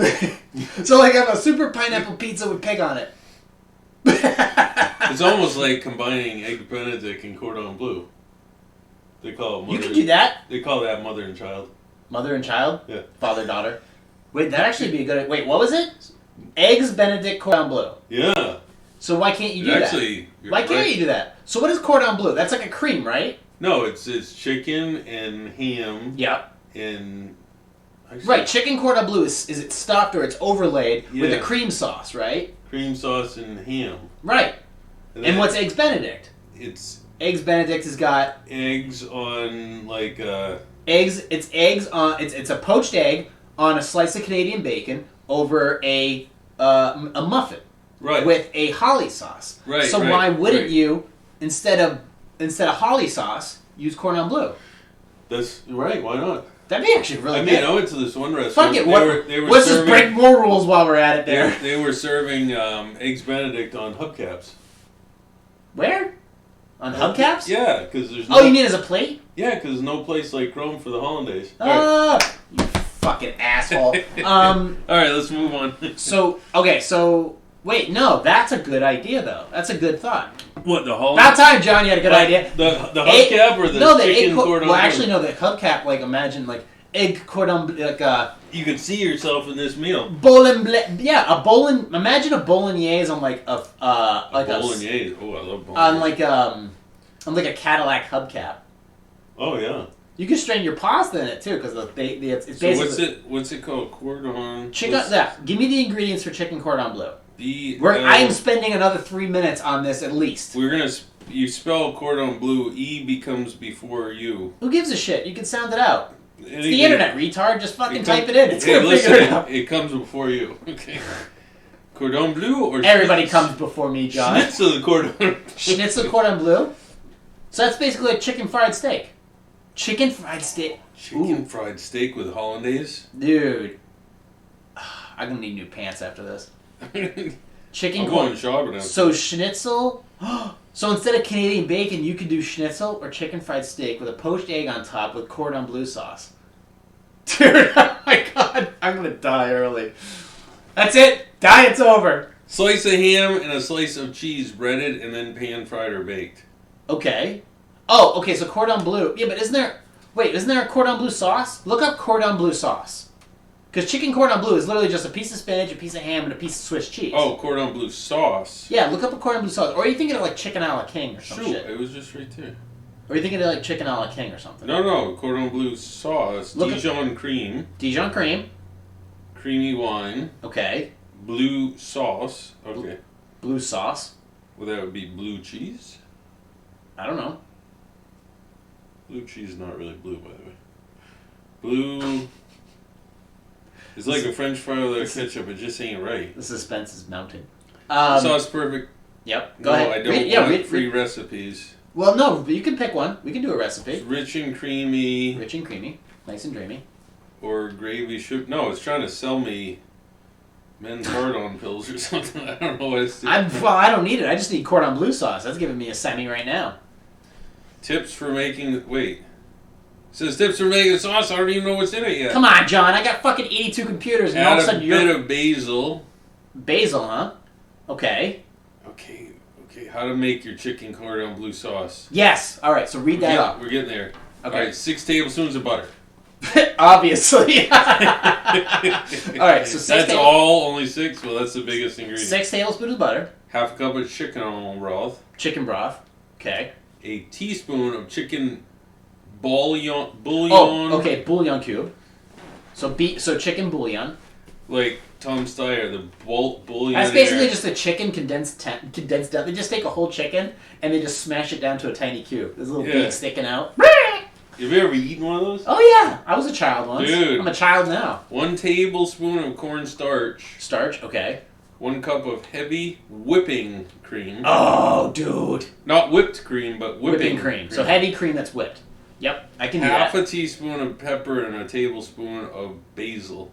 So like I have a super pineapple pizza with pig on it. It's almost like combining egg benedict and cordon bleu. They call it mother. You can do that. They call that mother and child. Mother and child? Yeah. Father, daughter. Wait, that'd actually be a good... Wait, what was it? Eggs Benedict cordon bleu. Yeah. So why can't you do that? Why can't you do that? So what is cordon bleu? That's like a cream, right? No, it's chicken and ham. Yep. And... Right, chicken cordon bleu is it stuffed or it's overlaid with a cream sauce, right? Cream sauce and ham. Right. And what's Eggs Benedict? It's... Eggs Benedict has got... Eggs on, like, It's eggs on... It's a poached egg on a slice of Canadian bacon over a muffin. Right. With a holly sauce. Right. So why wouldn't you, instead of holly sauce, use cordon bleu? That's right. Why not? That'd be actually really good. I mean, I went to this one restaurant. Fuck it. Let's just break more rules while we're at it there. They were serving Eggs Benedict on hubcaps. Where? On hubcaps? Yeah, because there's you mean as a plate? Yeah, because there's no place like Rome for the hollandaise. You fucking asshole. Alright, let's move on. Wait, no, that's a good idea, though. That's a good thought. What, the hollandaise? About time, John, you had a good idea. The hubcap or the chicken cordon bleu? Well, actually, no, the hubcap, like, imagine, like, egg cordon bleu, like, you could see yourself in this meal. Imagine a bolognese on, like, a bolognese. Oh, I love bolognese. On, like, a Cadillac hubcap. Oh, yeah. You can strain your pasta in it, too, because it's basically... what's it called? Cordon... Give me the ingredients for chicken cordon bleu. I am spending another 3 minutes on this at least. You spell cordon bleu, E becomes before U. Who gives a shit? You can sound it out. It's the internet, retard. Just fucking type it in. It's gonna figure it out. It comes before you. Okay. Cordon bleu or everybody comes before me, John. Schnitzel cordon. Schnitzel cordon bleu. So that's basically like chicken fried steak. Chicken fried steak. Chicken fried steak with hollandaise, dude. I'm gonna need new pants after this. Chicken I'm going shopping. So schnitzel. So instead of Canadian bacon, you could do schnitzel or chicken fried steak with a poached egg on top with cordon bleu sauce. Dude, oh my god, I'm gonna die early. That's it. Diet's over. Slice of ham and a slice of cheese, breaded and then pan fried or baked. Okay. Oh, okay. So cordon bleu. Yeah, but isn't there a cordon bleu sauce? Look up cordon bleu sauce. Because chicken cordon bleu is literally just a piece of spinach, a piece of ham, and a piece of Swiss cheese. Oh, cordon bleu sauce. Yeah, look up a cordon bleu sauce. Or are you thinking of like chicken a la king or some shit? It was just right there. Or are you thinking of like chicken a la king or something? No, cordon bleu sauce. Dijon cream. Dijon cream. Creamy wine. Okay. Blue sauce. Okay. Blue sauce. Well, that would be blue cheese. I don't know. Blue cheese is not really blue, by the way. Blue... It's like a French fry without ketchup. It just ain't right. The suspense is mounting. Sauce perfect. Yep. Go ahead. I don't want free recipes. Well, no, but you can pick one. We can do a recipe. It's rich and creamy. Rich and creamy. Nice and dreamy. Or gravy should... No, it's trying to sell me men's hard-on pills or something. I don't know what it's doing. I don't need it. I just need cordon bleu sauce. That's giving me a semi right now. Tips for making... Wait. Says tips for making sauce. I don't even know what's in it yet. Come on, John. I got fucking 82 computers, and all of Add a sudden a you're... bit of basil. Basil, huh? Okay. Okay. How to make your chicken cordon bleu sauce. Yes. All right, so read that up. We're getting there. Okay. All right, 6 tablespoons of butter. Obviously. All right, so That's all? Only 6? Well, that's the biggest ingredient. 6 tablespoons of butter. Half a cup of chicken broth. Chicken broth. Okay. A teaspoon of chicken bouillon. Oh, okay, bouillon cube. So chicken bouillon. Like Tom Steyer, the bouillon. That's basically just a chicken condensed down. They just take a whole chicken and they just smash it down to a tiny cube. There's a little beak sticking out. Have you ever eaten one of those? Oh yeah, I was a child once. Dude. I'm a child now. 1 tablespoon of cornstarch. Starch, okay. 1 cup of heavy whipping cream. Oh, dude. Not whipped cream, but whipping cream. So heavy cream that's whipped. Yep, I can do Half that. a teaspoon of pepper and a tablespoon of basil.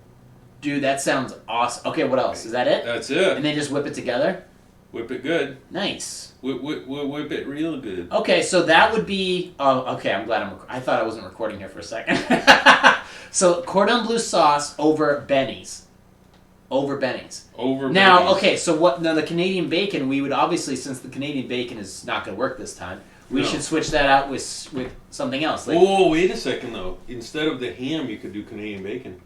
Dude, that sounds awesome. Okay, what else? Is that it? That's it. And they just whip it together? Whip it good. Nice. Whip it real good. Okay, so that would be... Oh, okay, I'm glad I thought I wasn't recording here for a second. So, cordon bleu sauce over Benny's. Over Benny's. Now, okay, so now the Canadian bacon, we would obviously, since the Canadian bacon is not going to work this time, we should switch that out with something else. Like, oh, wait a second, though. Instead of the ham, you could do Canadian bacon.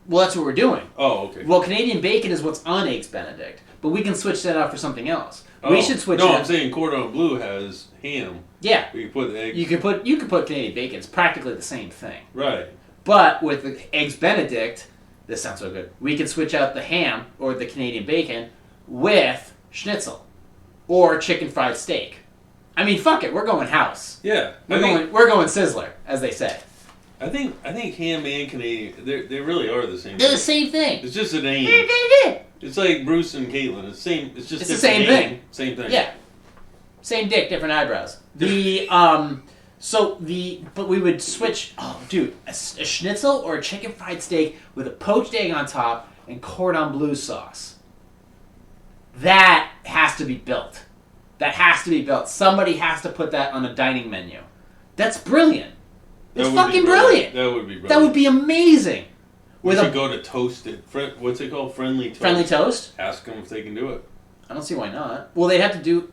Well, that's what we're doing. Oh, okay. Well, Canadian bacon is what's on Eggs Benedict, but we can switch that out for something else. Oh. We should switch No, it I'm saying cordon bleu has ham. Yeah. We can put eggs. You could put Canadian bacon. It's practically the same thing. Right. But with the Eggs Benedict, this sounds so good. We could switch out the ham or the Canadian bacon with schnitzel or chicken fried steak. I mean, fuck it, we're going house. Yeah. We're going sizzler, as they say. I think ham and Canadian, they really are the same. They're the same thing. It's just a name. It's like Bruce and Caitlin. It's same. It's just the same thing. Same thing. Yeah. Same dick, different eyebrows. But we would switch. Oh, dude, a schnitzel or a chicken fried steak with a poached egg on top and cordon bleu sauce. That has to be built. That has to be built. Somebody has to put that on a dining menu. That's brilliant. It's fucking brilliant. That would be brilliant. That would be amazing. We should go to Toasted. What's it called? Friendly Toast. Friendly Toast? Ask them if they can do it. I don't see why not. Well, they'd have to do...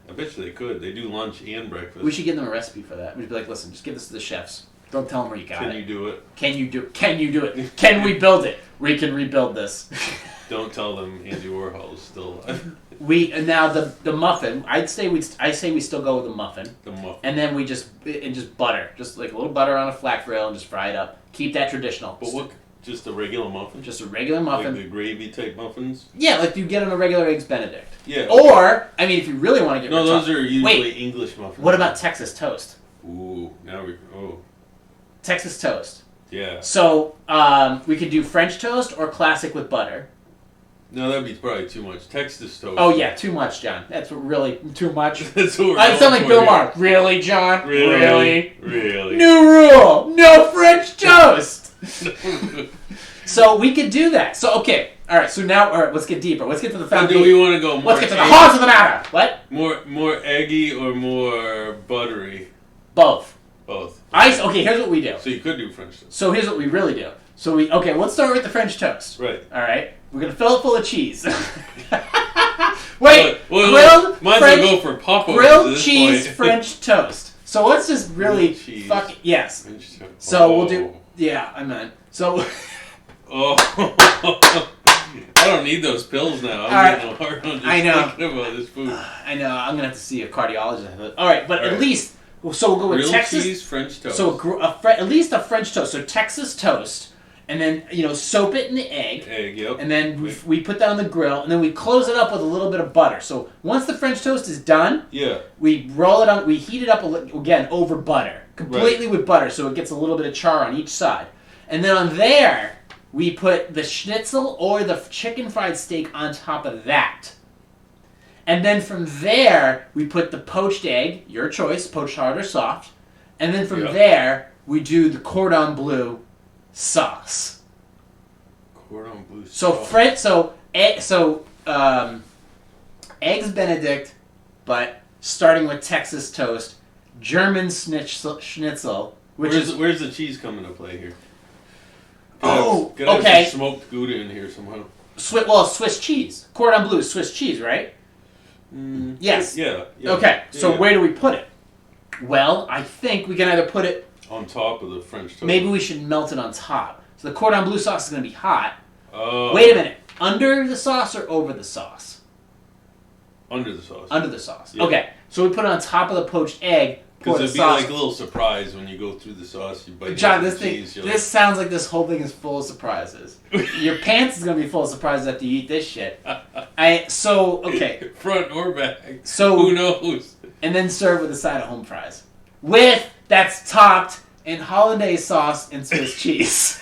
I bet you they could. They do lunch and breakfast. We should give them a recipe for that. We'd be like, listen, just give this to the chefs. Don't tell them where you got it. Can you do it? Can you do it? Can we build it? We can rebuild this. Don't tell them Andy Warhol's still alive. Now the muffin. I say we still go with the muffin. The muffin. And then we just butter, just like a little butter on a flat grill, and just fry it up. Keep that traditional. But what? Just a regular muffin? Just a regular muffin. Like the gravy type muffins? Yeah, like you get on a regular Eggs Benedict. Yeah. Or, I mean, if you really want to get... No, those are usually English muffins. What about Texas toast? Ooh, Texas toast. Yeah. So, we could do French toast or classic with butter. No, that'd be probably too much. Texas toast. Oh, yeah, too much, John. That's really too much. That's what we're I sound like for Bill here. Maher. Really, John? Really? New rule! No French toast! So we could do that. So, okay. All right, so now, let's get deeper. Let's get to the foundation. Do we want to go more Let's get to the heart of the matter. What? More eggy or more buttery? Both. Both. Okay, here's what we do. So you could do French toast. So here's what we really do. Let's start with the French toast. Right. All right. We're going to fill it full of cheese. Wait. Grilled might as well go for Papa. Grilled cheese French toast. So let's just really fuck it. Yes. French toast. So we'll do... Yeah, I meant. So... Oh. I don't need those pills now. I'm getting hard on just thinking about this food. I know. I'm going to have to see a cardiologist. All right, but at least... So we'll go with Grilled Texas... cheese French toast. So at least a French toast. So Texas toast. And then, soak it in the egg. Yep. And then we put that on the grill. And then we close it up with a little bit of butter. So once the French toast is done, we roll it on. We heat it up again over butter. Completely with butter. So it gets a little bit of char on each side. And then on there, we put the schnitzel or the chicken fried steak on top of that. And then from there, we put the poached egg, your choice, poached hard or soft. And then from there, we do the cordon bleu sauce. Cordon bleu sauce. Eggs Benedict, but starting with Texas toast, German schnitzel, Where's the cheese coming to play here? Gotta okay. have some smoked Gouda in here somehow. Swiss cheese. Cordon bleu is Swiss cheese, right? Yes. Yeah. Okay, so yeah. where do we put it? Well, I think we can either put it... On top of the French toast. Maybe we should melt it on top. So the cordon bleu sauce is going to be hot. Oh. Wait a minute. Under the sauce or over the sauce? Under the sauce. Under the sauce. Yeah. Okay, so we put it on top of the poached egg. Because Pour it'd the be sauce. like a little surprise when you go through the sauce. You bite John, into this the cheese. this sounds like this whole thing is full of surprises. Your pants is gonna be full of surprises after you eat this shit. Okay. Front or back. So who knows? And then serve with a side of home fries. That's topped in hollandaise sauce and Swiss cheese.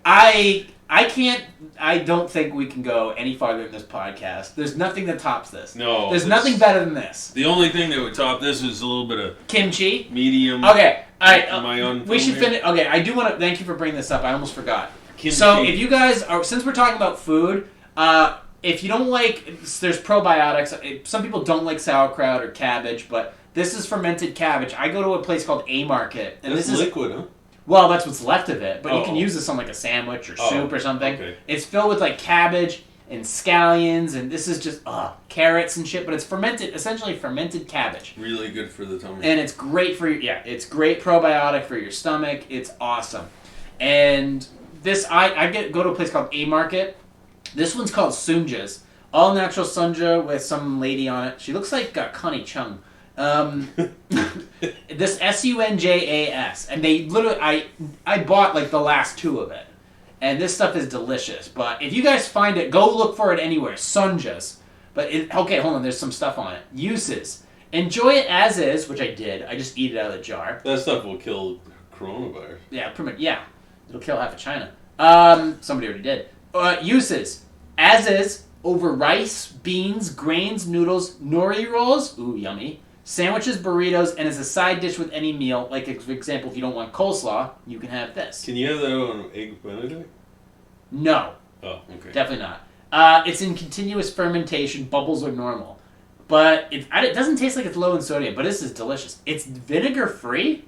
I don't think we can go any farther in this podcast. There's nothing that tops this. No. There's nothing better than this. The only thing that would top this is a little bit of kimchi. Medium. Okay. All right. Am I on we should here? finish. Okay. I do want to thank you for bringing this up. I almost forgot. Kimchi. So if you guys are, since we're talking about food, if you don't like, there's probiotics. Some people don't like sauerkraut or cabbage, but this is fermented cabbage. I go to a place called A Market, and That's this is liquid, huh? Well, that's what's left of it, but you can Oh. use this on like a sandwich or soup or something. Okay. It's filled with like cabbage and scallions, and this is just carrots and shit, but it's fermented, essentially fermented cabbage. Really good for the tummy. And it's great for it's great probiotic for your stomach. It's awesome. And this, go to a place called A Market. This one's called Sunja's. All natural sunja with some lady on it. She looks like Connie Chung. This Sunjas, and they literally, I bought like the last 2 of it, and this stuff is delicious. But if you guys find it, go look for it anywhere. Sunjas, okay, hold on. There's some stuff on it. Uses: enjoy it as is, which I did. I just eat it out of the jar. That stuff will kill coronavirus. Yeah, pretty much. Yeah, it'll kill half of China. Somebody already did. Uses: as is over rice, beans, grains, noodles, nori rolls. Ooh, yummy. Sandwiches, burritos, and as a side dish with any meal. Like, for example, if you don't want coleslaw, you can have this. Can you have that on egg benedict? No. Oh, okay. Definitely not. It's in continuous fermentation. Bubbles are normal. But it doesn't taste like it's low in sodium, but this is delicious. It's vinegar-free?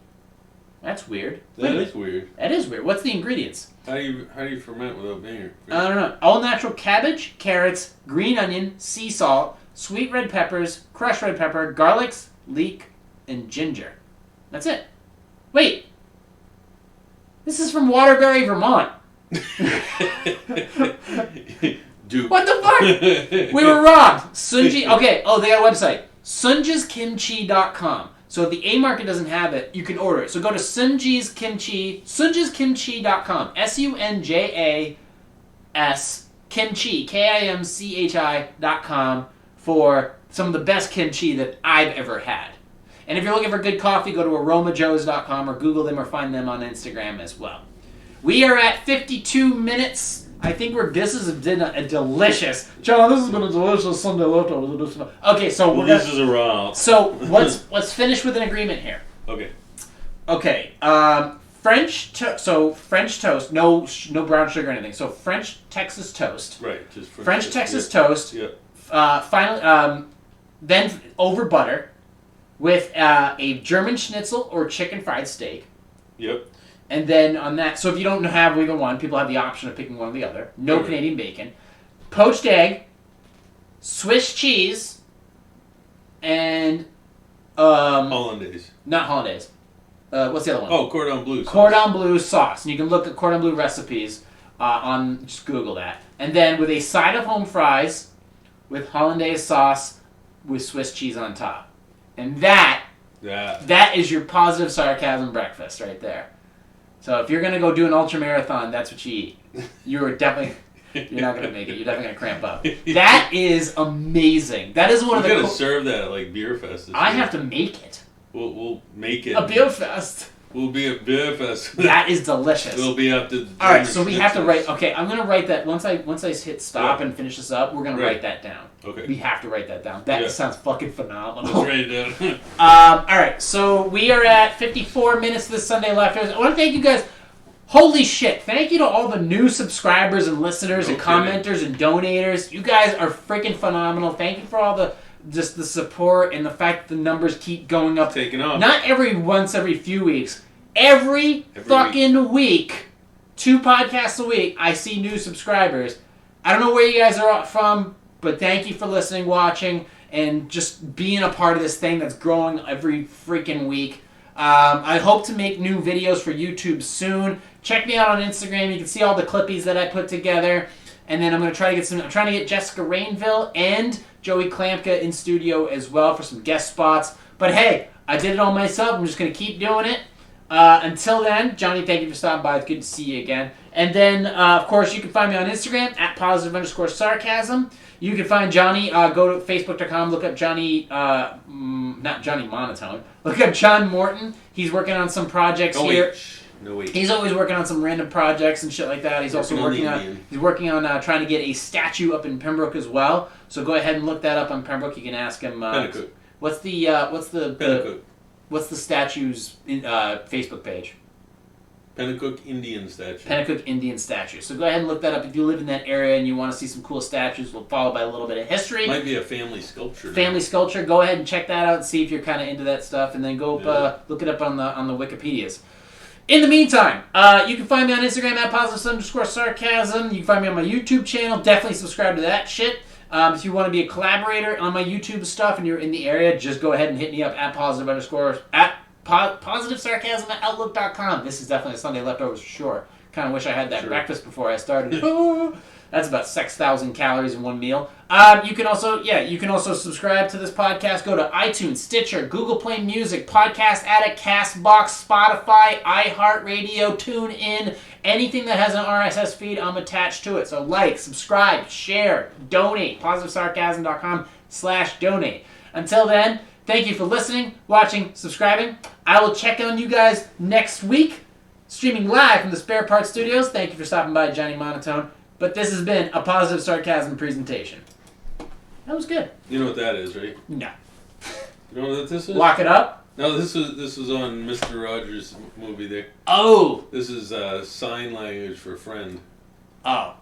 That's weird. That is weird. That is weird. What's the ingredients? How do you ferment without vinegar? I don't know. All natural cabbage, carrots, green onion, sea salt, sweet red peppers, crushed red pepper, garlic, leek, and ginger. That's it. Wait. This is from Waterbury, Vermont. Dude. What the fuck? We were wrong. Sunji. Okay. Oh, they got a website. sunjaskimchi.com. So if the A Market doesn't have it, you can order it. So go to Sunji's Kimchi, sunjaskimchi.com. SUNJAS kimchi, KIMCHI.com for some of the best kimchi that I've ever had. And if you're looking for good coffee, go to aromajoes.com or Google them or find them on Instagram as well. We are at 52 minutes. I think this has been a delicious. John, this has been a delicious Sunday leftover. Okay, so This is a wrap. So let's finish with an agreement here. Okay. Okay. French toast. No brown sugar or anything. So French Texas toast. Right. Just French Texas toast. Yeah. Finally, then over butter with a German schnitzel or chicken fried steak. Yep. And then on that, so if you don't have either one, people have the option of picking one or the other. No Okay. Canadian bacon. Poached egg, Swiss cheese, and Hollandaise. not hollandaise. What's the other one? Oh, cordon bleu. sauce. Cordon bleu sauce. And you can look at cordon bleu recipes just Google that. And then with a side of home fries with hollandaise sauce with Swiss cheese on top. And that is your positive sarcasm breakfast right there. So if you're going to go do an ultra marathon, that's what you eat. You're not going to make it. You're definitely going to cramp up. That is amazing. That is one of the... We're going to serve that at like Beer Fest. I have to make it. We'll make it. A beer fest. We'll be at Beer Fest. That is delicious. We'll be up to... All right, so we have to write... Okay, I'm going to write that... Once I hit stop and finish this up, we're going to write that down. Okay. We have to write that down. That sounds fucking phenomenal. Let's write it down. All right, so we are at 54 minutes this Sunday leftovers. I want to thank you guys. Holy shit. Thank you to all the new subscribers and listeners and commenters and donators. You guys are freaking phenomenal. Thank you for all the just the support and the fact that the numbers keep going up. Taking off. Not every few weeks. Every fucking week. 2 podcasts a week, I see new subscribers. I don't know where you guys are from, but thank you for listening, watching, and just being a part of this thing that's growing every freaking week. I hope to make new videos for YouTube soon. Check me out on Instagram. You can see all the clippies that I put together. And then I'm going to try to get I'm trying to get Jessica Rainville and Joey Klamka in studio as well for some guest spots. But hey, I did it all myself. I'm just going to keep doing it. Until then, Johnny, thank you for stopping by. It's good to see you again. And then, of course, you can find me on Instagram at @positive_sarcasm. You can find Johnny. Go to facebook.com. Look up Johnny, not Johnny Monotone. Look up John Morton. He's working on some projects here. No wait. He's always working on some random projects and shit like that. He's also working on trying to get a statue up in Pembroke as well. So go ahead and look that up on Pembroke. You can ask him. Pennacook. What's the statue's Facebook page? Pennacook Indian statue. Pennacook Indian statue. So go ahead and look that up if you live in that area and you want to see some cool statues. We'll follow by a little bit of history. Might be a family sculpture. Family sculpture. Go ahead and check that out and see if you're kind of into that stuff, and then go look it up on the Wikipedias. In the meantime, you can find me on Instagram at @positive_sarcasm. You can find me on my YouTube channel. Definitely subscribe to that shit. If you want to be a collaborator on my YouTube stuff and you're in the area, just go ahead and hit me up at @positive_sarcasm@outlook.com. This is definitely a Sunday leftovers for sure. Kind of wish I had that breakfast before I started. That's about 6,000 calories in one meal. You can also subscribe to this podcast. Go to iTunes, Stitcher, Google Play Music, Podcast Addict, CastBox, Spotify, iHeartRadio, TuneIn, anything that has an RSS feed, I'm attached to it. So like, subscribe, share, donate. PositiveSarcasm.com/donate. Until then, thank you for listening, watching, subscribing. I will check on you guys next week, streaming live from the Spare Parts Studios. Thank you for stopping by, Johnny Monotone. But this has been a Positive Sarcasm presentation. That was good. You know what that is, right? No. You know what this is? Lock it up? No, this was on Mr. Rogers' movie there. Oh! This is sign language for friend. Oh.